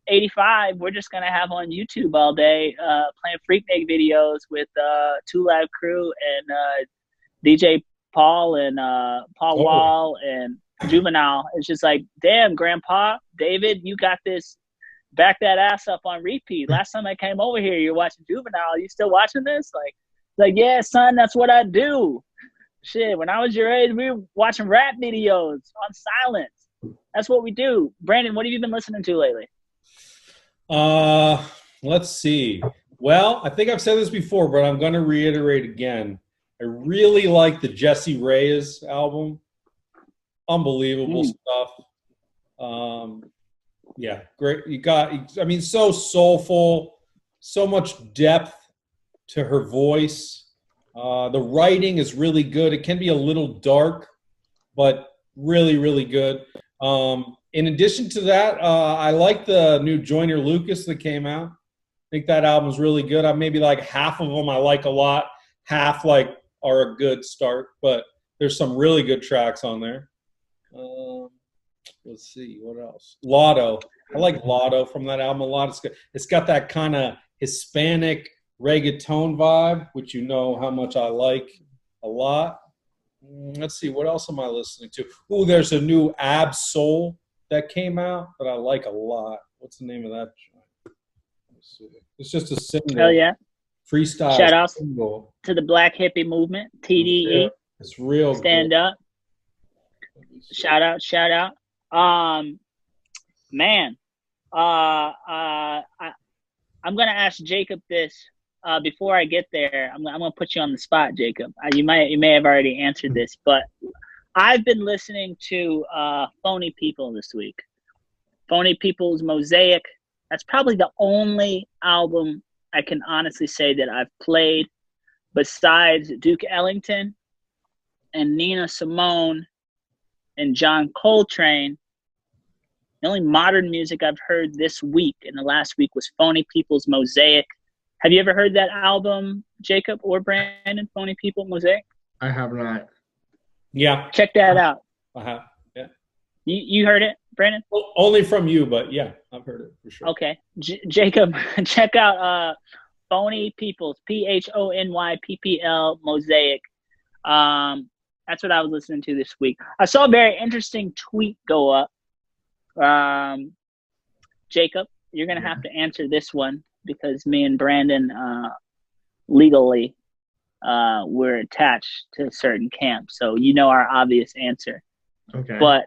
85, we're just gonna have on YouTube all day playing Freaknik videos with Two Live Crew and DJ Paul and Paul Wall and Juvenile. It's just like, damn, Grandpa David, you got this. Back that ass up on repeat. Last time I came over here, you're watching Juvenile. You still watching this? Like, yeah, son, that's what I do. Shit, when I was your age, we were watching rap videos on silence. That's what we do. Brandon, what have you been listening to lately? Let's see. Well, I think I've said this before, but I'm going to reiterate again. I really like the Jesse Reyes album. Unbelievable stuff. Yeah, great. So soulful, so much depth to her voice. The writing is really good. It can be a little dark, but really, really good. In addition to that, I like the new Joyner Lucas that came out. I think that album's really good. Maybe like half of them I like a lot, half like are a good start, but there's some really good tracks on there. Let's see, what else? Lotto. I like Lotto from that album a lot. It's got that kind of Hispanic reggaeton vibe, which you know how much I like a lot. Let's see, what else am I listening to? Oh, there's a new Ab Soul that came out that I like a lot. What's the name of that joint? Let's see. It's just a single. Hell yeah. Freestyle. Shout out to the Black Hippie Movement, TDE. It's real Stand good. up. Shout out. Man, I'm gonna ask Jacob this before I get there. I'm gonna put you on the spot, Jacob. You may have already answered this, but I've been listening to Phony People this week. Phony People's Mosaic. That's probably the only album I can honestly say that I've played besides Duke Ellington and Nina Simone and John Coltrane. The only modern music I've heard this week in the last week was Phony People's Mosaic. Have you ever heard that album, Jacob or Brandon, Phony People Mosaic? I have not. Yeah. Check that out. I have, yeah. You heard it, Brandon? Well, only from you, but yeah, I've heard it for sure. Okay. Jacob, check out Phony People's, PHONYPPL Mosaic. That's what I was listening to this week. I saw a very interesting tweet go up. Jacob, you're going to have to answer this one because me and Brandon legally we're attached to a certain camp. So you know our obvious answer. Okay. But,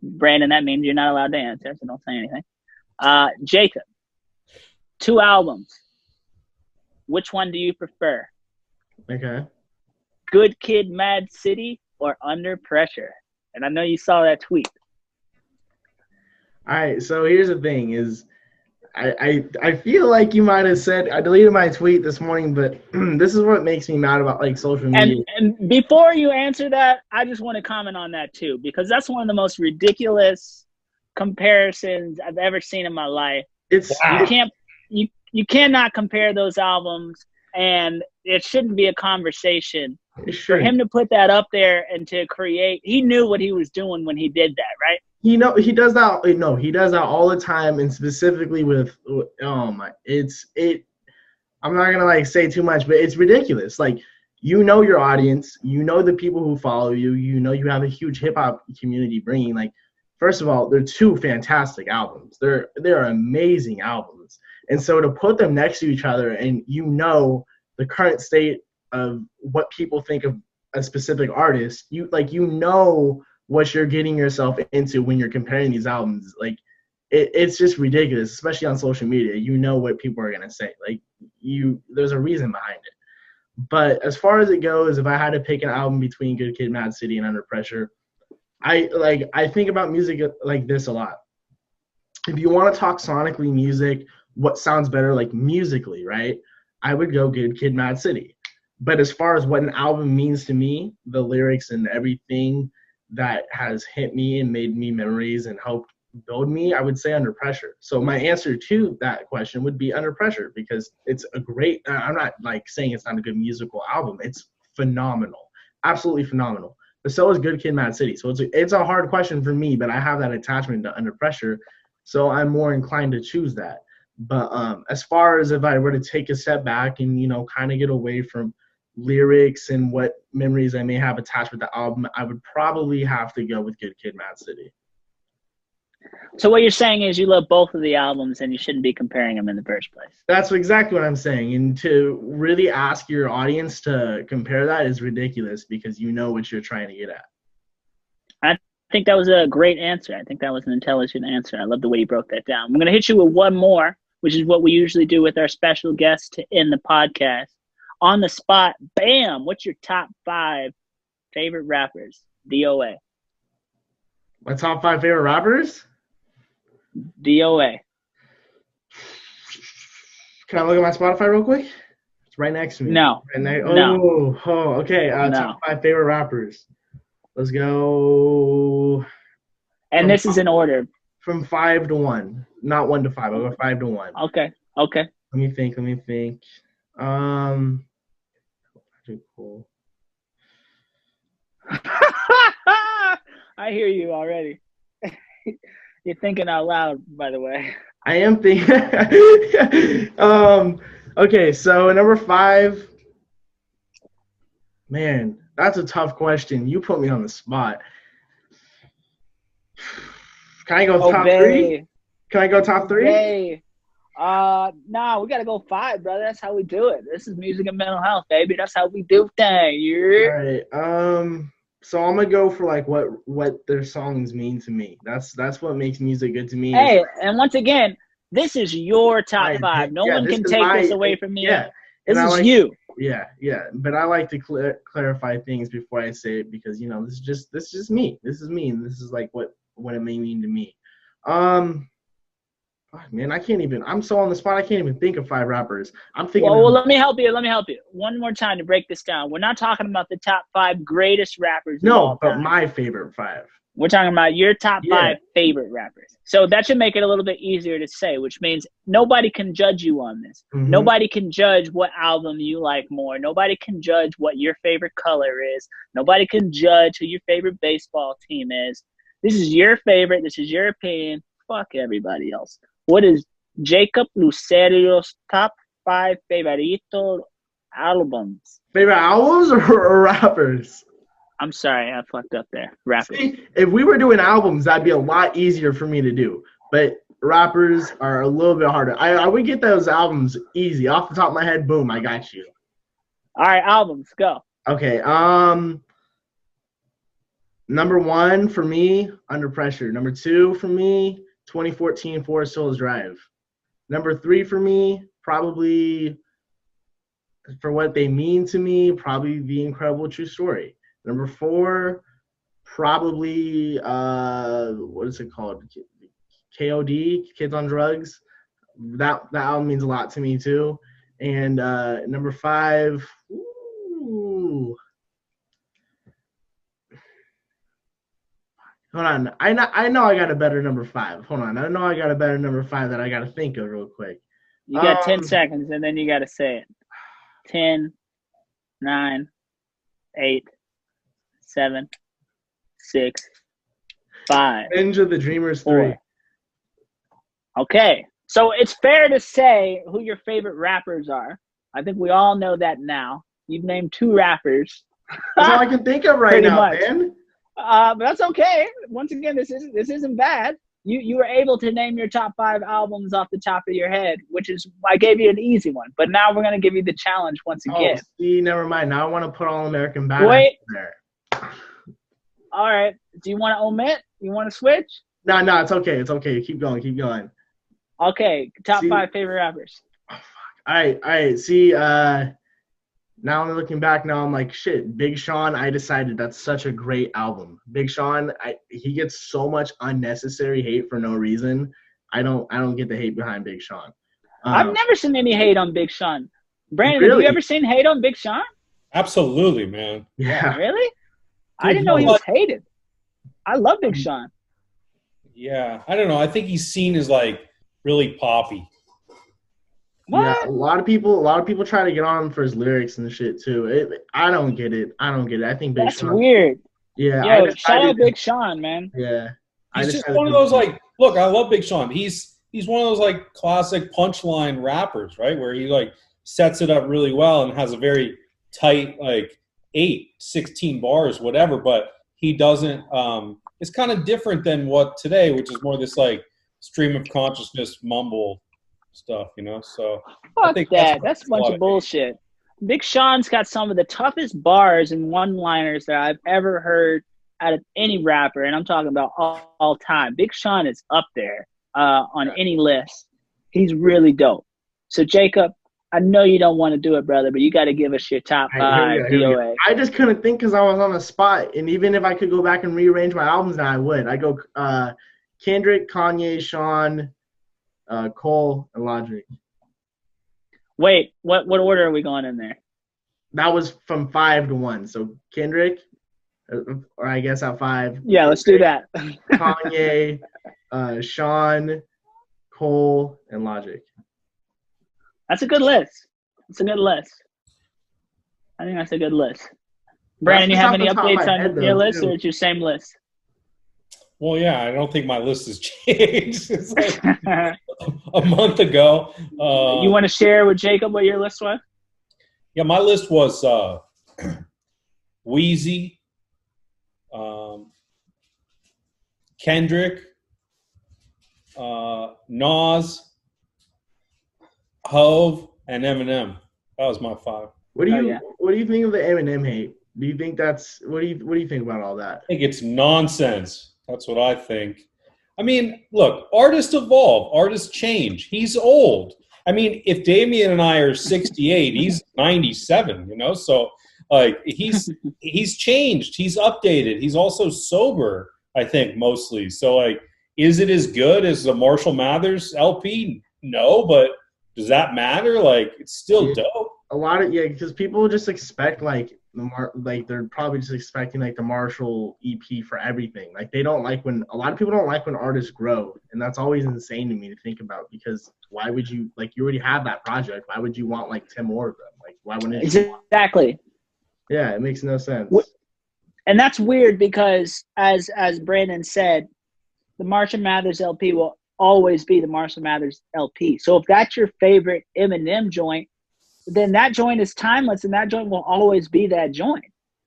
Brandon, that means you're not allowed to answer, so don't say anything. Jacob, 2 albums. Which one do you prefer? Okay. Good Kid, Mad City, or Under Pressure? And I know you saw that tweet. All right, so here's the thing is I feel like you might have said, I deleted my tweet this morning, but this is what makes me mad about like social media. And before you answer that, I just want to comment on that too, because that's one of the most ridiculous comparisons I've ever seen in my life. You cannot compare those albums, and it shouldn't be a conversation. For him to put that up there and to create, he knew what he was doing when he did that, right? He does that. No, he does that all the time, and specifically with I'm not gonna like say too much, but it's ridiculous. Like, you know your audience, you know the people who follow you, you know you have a huge hip hop community bringing. Like, first of all, they're two fantastic albums. They're amazing albums, and so to put them next to each other, and you know the current state of what people think of a specific artist, you know what you're getting yourself into when you're comparing these albums. Like, it's just ridiculous, especially on social media. You know what people are gonna say. Like, there's a reason behind it. But as far as it goes, if I had to pick an album between Good Kid, Mad City, and Under Pressure, I think about music like this a lot. If you want to talk sonically music, what sounds better like musically, right? I would go Good Kid, Mad City. But as far as what an album means to me, the lyrics and everything that has hit me and made me memories and helped build me, I would say Under Pressure. So my answer to that question would be Under Pressure, because it's a great, I'm not like saying it's not a good musical album. It's phenomenal, absolutely phenomenal. But so is Good Kid, Mad City. So it's a hard question for me, but I have that attachment to Under Pressure, so I'm more inclined to choose that. But as far as if I were to take a step back and, you know, kind of get away from lyrics and what memories I may have attached with the album, I would probably have to go with Good Kid, Mad City. So what you're saying is you love both of the albums and you shouldn't be comparing them in the first place. That's exactly what I'm saying. And to really ask your audience to compare that is ridiculous, because you know what you're trying to get at. I think that was a great answer. I think that was an intelligent answer. I love the way you broke that down. I'm going to hit you with one more, which is what we usually do with our special guests to end the podcast. On the spot, bam, what's your top 5 favorite rappers? DOA. My top 5 favorite rappers? DOA. Can I look at my Spotify real quick? It's right next to me. No. Okay. No. Top 5 favorite rappers. Let's go. And this is in order. From 5 to 1. Not 1 to 5. I'll go 5 to 1. Okay. Let me think. Cool. I hear you already. You're thinking out loud, by the way. I am thinking. Okay, so number 5. Man, that's a tough question. You put me on the spot. Can I go top 3? Can I go top 3? Hey. Nah, we gotta go 5, brother. That's how we do it. This is music and mental health, baby. That's how we do things. Yeah. All right. So I'm gonna go for like what their songs mean to me. That's what makes music good to me. Hey, and once again, this is your top 5. No one can take this away from me. Yeah. This is you. Yeah. But I like to clarify things before I say it, because, you know, this is just me. This is me, and this is like what it may mean to me. Man, I'm so on the spot, I can't even think of 5 rappers. I'm thinking. Well, let me help you. One more time to break this down. We're not talking about the top 5 greatest rappers. No, but my favorite 5. We're talking about your top 5 favorite rappers. So that should make it a little bit easier to say, which means nobody can judge you on this. Mm-hmm. Nobody can judge what album you like more. Nobody can judge what your favorite color is. Nobody can judge who your favorite baseball team is. This is your favorite. This is your opinion. Fuck everybody else. What is Jacob Lucero's top 5 favorito albums? Favorite albums or rappers? I'm sorry, I fucked up there. Rappers. See, if we were doing albums, that'd be a lot easier for me to do. But rappers are a little bit harder. I would get those albums easy. Off the top of my head, boom, I got you. All right, albums, go. Okay, number 1 for me, Under Pressure. Number 2 for me, 2014 Forest Hills Drive. Number 3 for me, probably for what they mean to me, probably The Incredible True Story. Number 4, probably what is it called? KOD, Kids on Drugs. That album means a lot to me too. And number 5, hold on. I know I got a better number 5. Hold on. I know I got a better number 5 that I got to think of real quick. You got 10 seconds, and then you got to say it. 10, 9, 8, 7, 6, 5. Ninja the Dreamers 3. 4. Okay. So it's fair to say who your favorite rappers are. I think we all know that now. You've named 2 rappers. That's all I can think of right Pretty now, much. man. But that's okay. Once again, this isn't bad. You were able to name your top 5 albums off the top of your head, which is I gave you an easy one. But now we're gonna give you the challenge once again. Oh, see, never mind. Now I want to put All American Badass Wait. there. All right. Do you want to omit? You want to switch? No, it's okay. It's okay. Keep going. Okay. Top See, 5 favorite rappers. All right. See, now I'm looking back. Now I'm like, shit. Big Sean. I decided that's such a great album. Big Sean. He gets so much unnecessary hate for no reason. I don't get the hate behind Big Sean. I've never seen any hate on Big Sean. Brandon, really? have you ever seen hate on Big Sean? Absolutely, man. Yeah. Really? I Dude, didn't know he was hated. I love Big Sean. Yeah, I don't know. I think he's seen as like really poppy. What? Yeah, a lot of people try to get on him for his lyrics and shit too. I don't get it. I think Big That's Sean. weird. Yeah. Yo, shout out Big Sean, man. Yeah. He's just one of those like. Look, I love Big Sean. He's one of those like classic punchline rappers, right? Where he like sets it up really well and has a very tight like 16 bars, whatever. But he doesn't. It's kind of different than what today, which is more this like stream of consciousness mumble stuff, you know. So I Fuck think that. That's a bunch lot of bullshit. Big Sean's got some of the toughest bars and one-liners that I've ever heard out of any rapper, and I'm talking about all time. Big Sean is up there on any list. He's really dope. So, Jacob, I know you don't want to do it, brother, but you got to give us your top 5 DOA. I just couldn't think because I was on the spot, and even if I could go back and rearrange my albums, now I would. I go Kendrick, Kanye, Sean, Cole, and Logic. Wait, what order are we going in there? That was from 5 to 1. So Kendrick, or I guess at 5. Yeah, let's do that. Kanye, Sean, Cole, and Logic. That's a good list. It's a good list. I think that's a good list. Brandon, you have any updates on your list, or it's your same list? Well, yeah, I don't think my list has changed. It's like a month ago. You want to share with Jacob what your list was? Yeah, my list was Wheezy, Kendrick, Nas, Hove, and Eminem. That was my 5. What do you think of the Eminem hate? Do you think that's what do you think about all that? I think it's nonsense. That's what I think. I mean, look, artists evolve, artists change. He's old. I mean, if Damien and I are 68, he's 97, you know? So, like, he's changed. He's updated. He's also sober, I think, mostly. So, like, is it as good as the Marshall Mathers LP? No, but does that matter? Like, it's still dope. A lot of because people just expect they're probably just expecting like the Marshall EP for everything. Like they don't like when a lot of people don't like when artists grow, and that's always insane to me to think about because why would you you already have that project? Why would you want like 10 more of them? Like why wouldn't it? Exactly. Yeah, it makes no sense. And that's weird because as Brandon said, the Marshall Mathers LP will always be the Marshall Mathers LP. So if that's your favorite Eminem joint, then that joint is timeless and that joint will always be that joint.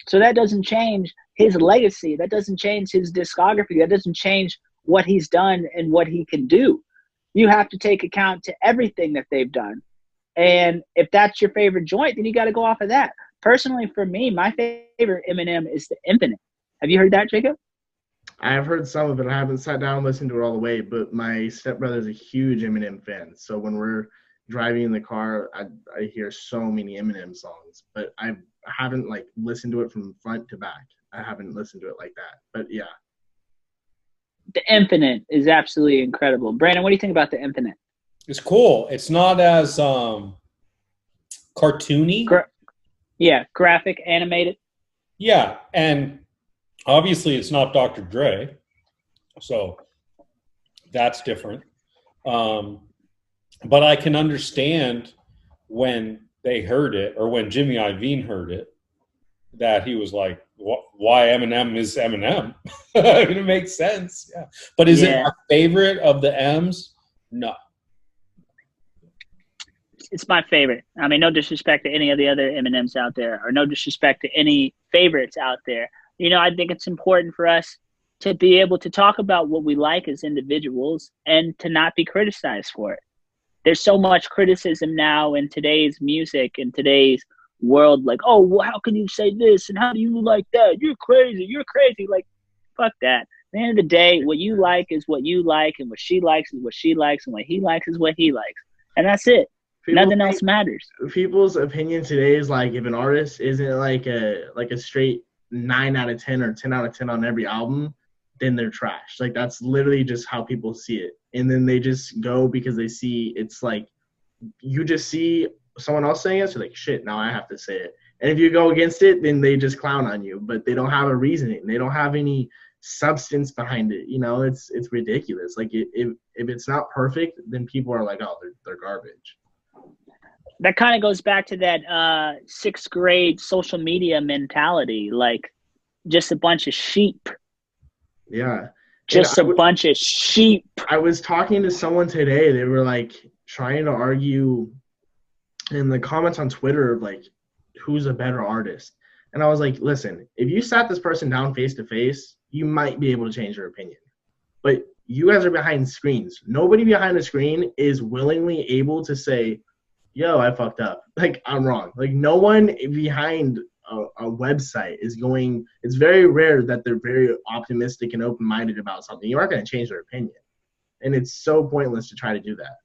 So that doesn't change his legacy. That doesn't change his discography. That doesn't change what he's done and what he can do. You have to take account to everything that they've done. And if that's your favorite joint, then you got to go off of that. Personally, for me, my favorite Eminem is The Infinite. Have you heard that, Jacob? I've heard some of it. I haven't sat down and listened to it all the way, but my stepbrother's a huge Eminem fan. So when we're driving in the car, I hear so many Eminem songs, but I haven't listened to it from front to back. I haven't listened to it like that, but yeah. The Infinite is absolutely incredible. Brandon, what do you think about The Infinite? It's cool. It's not as cartoony. Graphic, animated. Yeah, and obviously it's not Dr. Dre, so that's different. But I can understand when they heard it, or when Jimmy Iovine heard it, that he was like, why Eminem is Eminem? I mean, it makes sense. Yeah. But is it my favorite of the M's? No. it's my favorite. I mean, no disrespect to any of the other Eminems out there, or no disrespect to any favorites out there. You know, I think it's important for us to be able to talk about what we like as individuals and to not be criticized for it. There's so much criticism now in today's music, in today's world, like, oh, well, how can you say this and how do you like that? You're crazy. Like, fuck that. At the end of the day, what you like is what you like, and what she likes is what she likes, and what he likes is what he likes. And that's it. Nothing else matters. People's opinion today is like, if an artist isn't like a straight 9 out of 10 or 10 out of 10 on every album, then they're trash. Like, that's literally just how people see it. And then they just go because they see it's like, you just see someone else saying it, so like, shit, now I have to say it. And if you go against it, then they just clown on you, but they don't have a reasoning. They don't have any substance behind it. You know, it's ridiculous. Like, if it's not perfect, then people are like, oh, they're garbage. That kind of goes back to that sixth grade social media mentality, like just a bunch of sheep. Yeah. Just a bunch of sheep. I was talking to someone today. They were like trying to argue in the comments on Twitter of like, who's a better artist? And I was like, listen, if you sat this person down face to face, you might be able to change your opinion. But you guys are behind screens. Nobody behind a screen is willingly able to say, yo, I fucked up. Like, I'm wrong. Like, no one behind a website is going – it's very rare that they're very optimistic and open-minded about something. You aren't going to change their opinion. And it's so pointless to try to do that.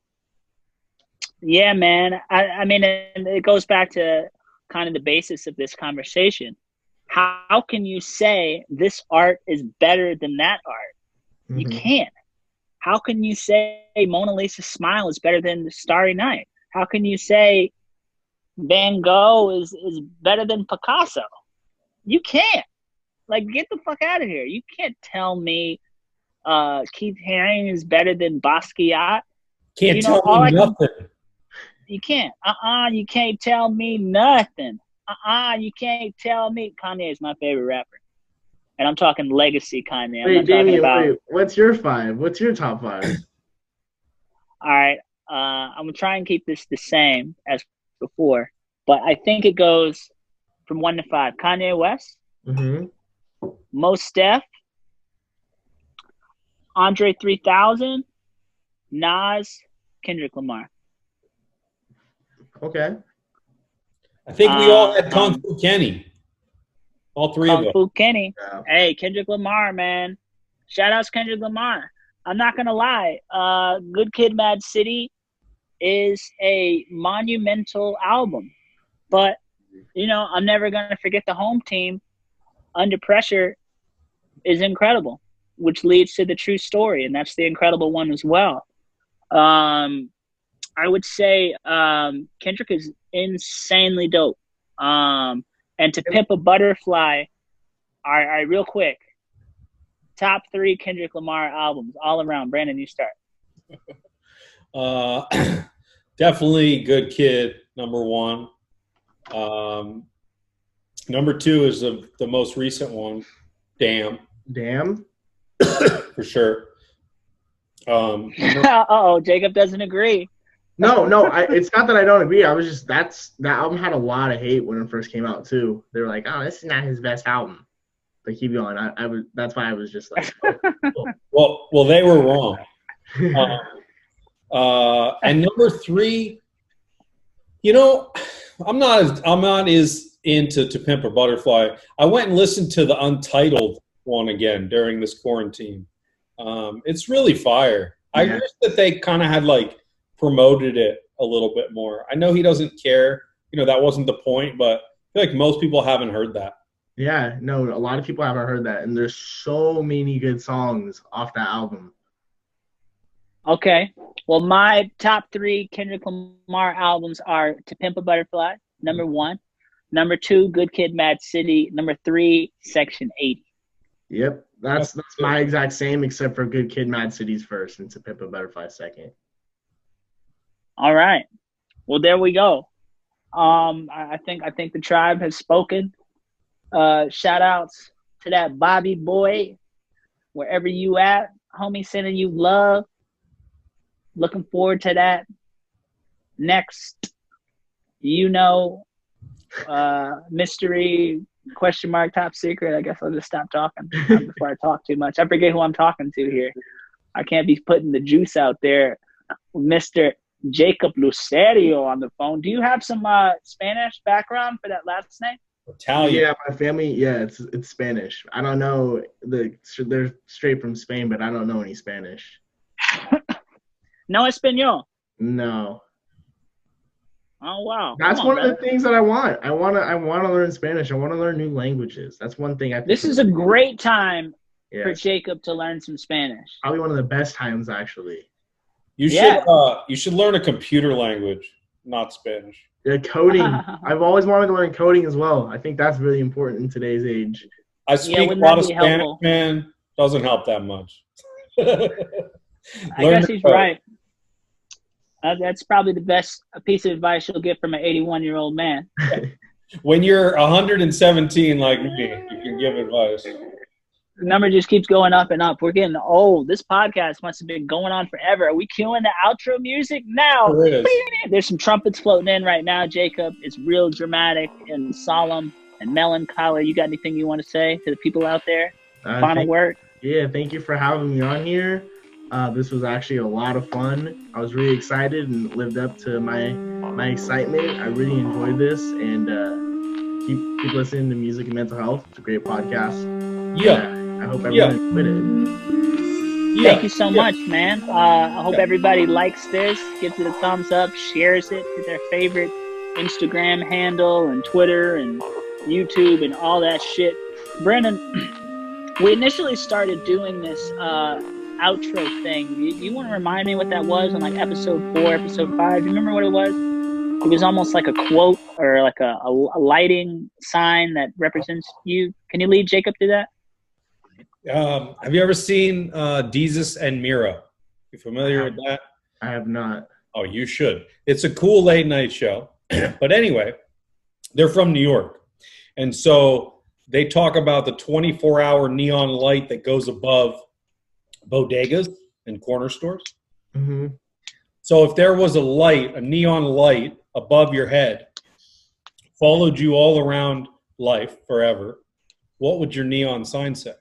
Yeah, man. I mean, it goes back to kind of the basis of this conversation. How can you say this art is better than that art? Mm-hmm. You can't. How can you say Mona Lisa's smile is better than the Starry Night? How can you say Van Gogh is better than Picasso? You can't. Like, get the fuck out of here. You can't tell me Keith Haring is better than Basquiat. Can't tell me nothing. You can't. You can't tell me nothing. You can't tell me. Kanye is my favorite rapper. And I'm talking legacy Kanye. Wait, Damien, what's your 5? What's your top 5? All right. I'm going to try and keep this the same as before. But I think it goes from 1 to 5. Kanye West. Mm-hmm. Mos Def. Andre 3000. Nas. Kendrick Lamar. Okay. I think we all had Kung Fu Kenny. All three of them. Kung Fu Kenny. Yeah. Hey, Kendrick Lamar, man. Shout out to Kendrick Lamar. I'm not going to lie. Good Kid, Mad City is a monumental album. But, you know, I'm never going to forget the Home Team. Under Pressure is incredible, which leads to the True Story, and that's the incredible one as well. I would say Kendrick is insanely dope. And to Pimp a Butterfly, I real quick, top 3 Kendrick Lamar albums all around. Brandon, you start. Definitely Good Kid, number 1. Number 2 is the most recent one, Damn. Damn? For sure. Uh-oh, Jacob doesn't agree. No, it's not that I don't agree. I was just that album had a lot of hate when it first came out too. They were like, "Oh, this is not his best album." But keep going. That's why I was just like, oh. Well, they were wrong. And number 3, you know, I'm not as into To Pimp a Butterfly. I went and listened to the Untitled one again during this quarantine. It's really fire. Yeah. I wish that they kind of had like promoted it a little bit more. I know he doesn't care. You know, that wasn't the point, but I feel like most people haven't heard that. Yeah, no, a lot of people haven't heard that, and there's so many good songs off that album. Okay. Well, my top 3 Kendrick Lamar albums are To Pimp a Butterfly, number 1. Number 2, Good Kid, Mad City. Number 3, Section 80. Yep, that's my exact same, except for Good Kid, Mad City's first, and To Pimp a Butterfly second. All right. Well, there we go. I think the tribe has spoken. Shout outs to that Bobby boy, wherever you at, homie, sending you love. Looking forward to that next mystery, question mark, top secret. I guess I'll just stop talking before I talk too much. I forget who I'm talking to here. I can't be putting the juice out there. Mr. Jacob Lucero on the phone. Do you have some Spanish background for that last name? Italian. Yeah, my family. Yeah, it's Spanish. I don't know they're straight from Spain, but I don't know any Spanish. No Espanol. No. Oh wow. That's one of the things that I want. I want to learn Spanish. I want to learn new languages. That's one thing I think. This is a great time for Jacob to learn some Spanish. Probably one of the best times, actually. You should learn a computer language, not Spanish. Yeah, coding. I've always wanted to learn coding as well. I think that's really important in today's age. I speak a lot of Spanish, man. Doesn't help that much. I guess he's right. That's probably the best piece of advice you'll get from an 81-year-old man. When you're 117 like me, you can give advice. The number just keeps going up and up. We're getting old. This podcast must have been going on forever. Are we cueing the outro music now? There's some trumpets floating in right now, Jacob. It's real dramatic and solemn and melancholy. You got anything you want to say to the people out there? Final word? Yeah, thank you for having me on here. This was actually a lot of fun. I was really excited and lived up to my excitement. I really enjoyed this, and keep listening to Music and Mental Health. It's a great podcast. Yeah. I hope everyone enjoyed it. Thank you so much, man. I hope everybody likes this, gives it a thumbs up, shares it to their favorite Instagram handle and Twitter and YouTube and all that shit. Brandon, we initially started doing this outro thing. You want to remind me what that was on like episode 4, episode 5? Do you remember what it was? It was almost like a quote or like a lighting sign that represents you. Can you lead Jacob through that? Have you ever seen Deezus and Mira? You familiar with that? I have not. Oh, you should. It's a cool late night show. But anyway, they're from New York. And so they talk about the 24-hour neon light that goes above bodegas and corner stores. Mm-hmm. So if there was a neon light above your head, followed you all around life forever, what would your neon sign say?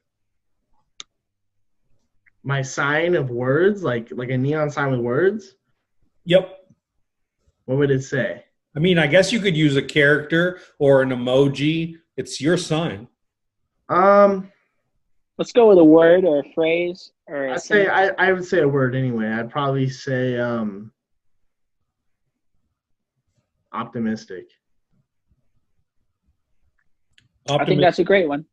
My sign of words, like a neon sign with words? Yep. What would it say? I mean, I guess you could use a character or an emoji. It's your sign. Let's go with a word or a phrase or I would say a word anyway. I'd probably say optimistic. I think that's a great one.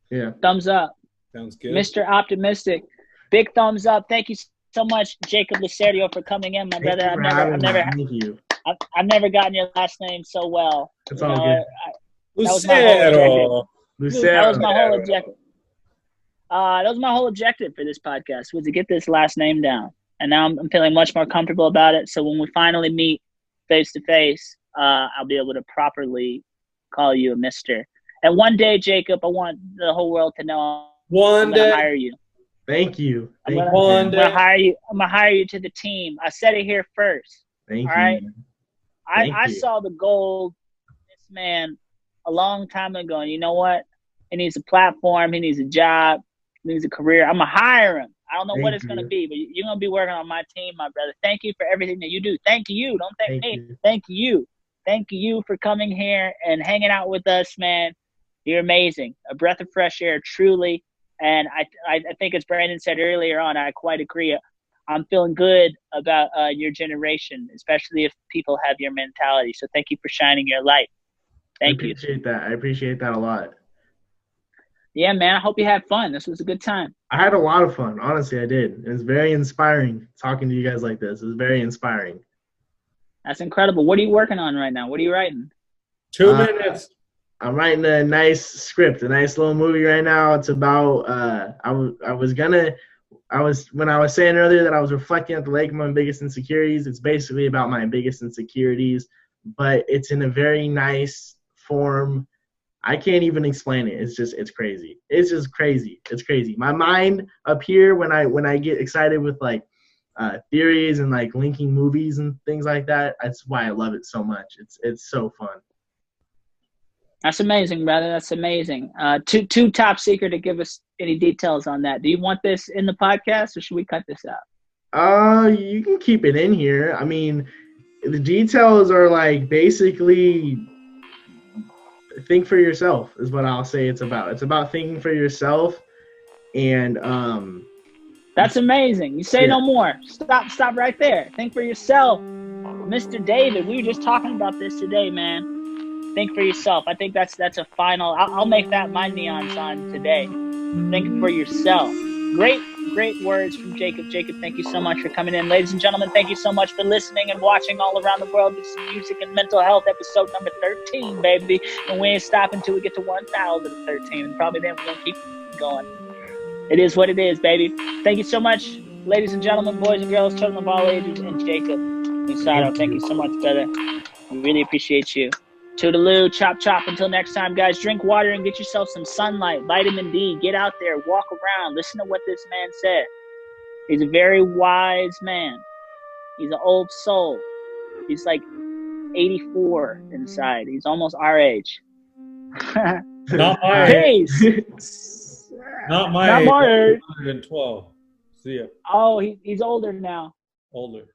Yeah. Thumbs up. Sounds good. Mr. Optimistic. Big thumbs up. Thank you so much, Jacob Lucero, for coming in, my brother. I've never gotten your last name so well. It's all good. Lucero. That was my whole objective. That was my whole objective for this podcast, was to get this last name down. And now I'm feeling much more comfortable about it. So when we finally meet face to face, I'll be able to properly call you a mister. And one day, Jacob, I want the whole world to know I'm going to hire you. Thank you. I'm going to hire you. I'm going to hire you to the team. I said it here first. Thank you. All right. I saw the gold in this man a long time ago. And you know what? He needs a platform. He needs a job. He needs a career. I'm going to hire him. I don't know what it's going to be, but you're going to be working on my team, my brother. Thank you for everything that you do. Thank you. Don't thank me. Thank you. Thank you for coming here and hanging out with us, man. You're amazing. A breath of fresh air, truly. And I think, as Brandon said earlier on, I quite agree. I'm feeling good about your generation, especially if people have your mentality. So thank you for shining your light. Thank you. I appreciate that. I appreciate that a lot. Yeah, man. I hope you had fun. This was a good time. I had a lot of fun. Honestly, I did. It was very inspiring talking to you guys like this. It was very inspiring. That's incredible. What are you working on right now? What are you writing? 2 minutes. I'm writing a nice script, a nice little movie right now. It's about when I was saying earlier that I was reflecting at the lake on my biggest insecurities. It's basically about my biggest insecurities, but it's in a very nice form. I can't even explain it. It's crazy. It's just crazy. It's crazy. My mind up here when I get excited with like theories and like linking movies and things like that. That's why I love it so much. It's so fun. That's amazing, brother. That's amazing. Too top secret to give us any details on that. Do you want this in the podcast, or should we cut this out? You can keep it in here. I mean, the details are like basically think for yourself is what I'll say it's about. It's about thinking for yourself, and that's amazing. You say no more. Stop right there. Think for yourself. Mr. David, we were just talking about this today, man. Think for yourself. I think that's a final. I'll make that my neon sign today. Think for yourself. Great words from Jacob. Jacob, thank you so much for coming in. Ladies and gentlemen, thank you so much for listening and watching all around the world. This is Music and Mental Health, episode number 13, baby. And we ain't stopping until we get to 1,013. And probably then we're going to keep going. It is what it is, baby. Thank you so much, ladies and gentlemen, boys and girls, children of all ages, and Jacob. Lucero, thank you so much, brother. We really appreciate you. Toodaloo, chop, chop. Until next time, guys, drink water and get yourself some sunlight, vitamin D. Get out there, walk around, listen to what this man said. He's a very wise man. He's an old soul. He's like 84 inside. He's almost our age. Not my Peace. Not my age. age. 112. See ya. Oh, he's older now. Older.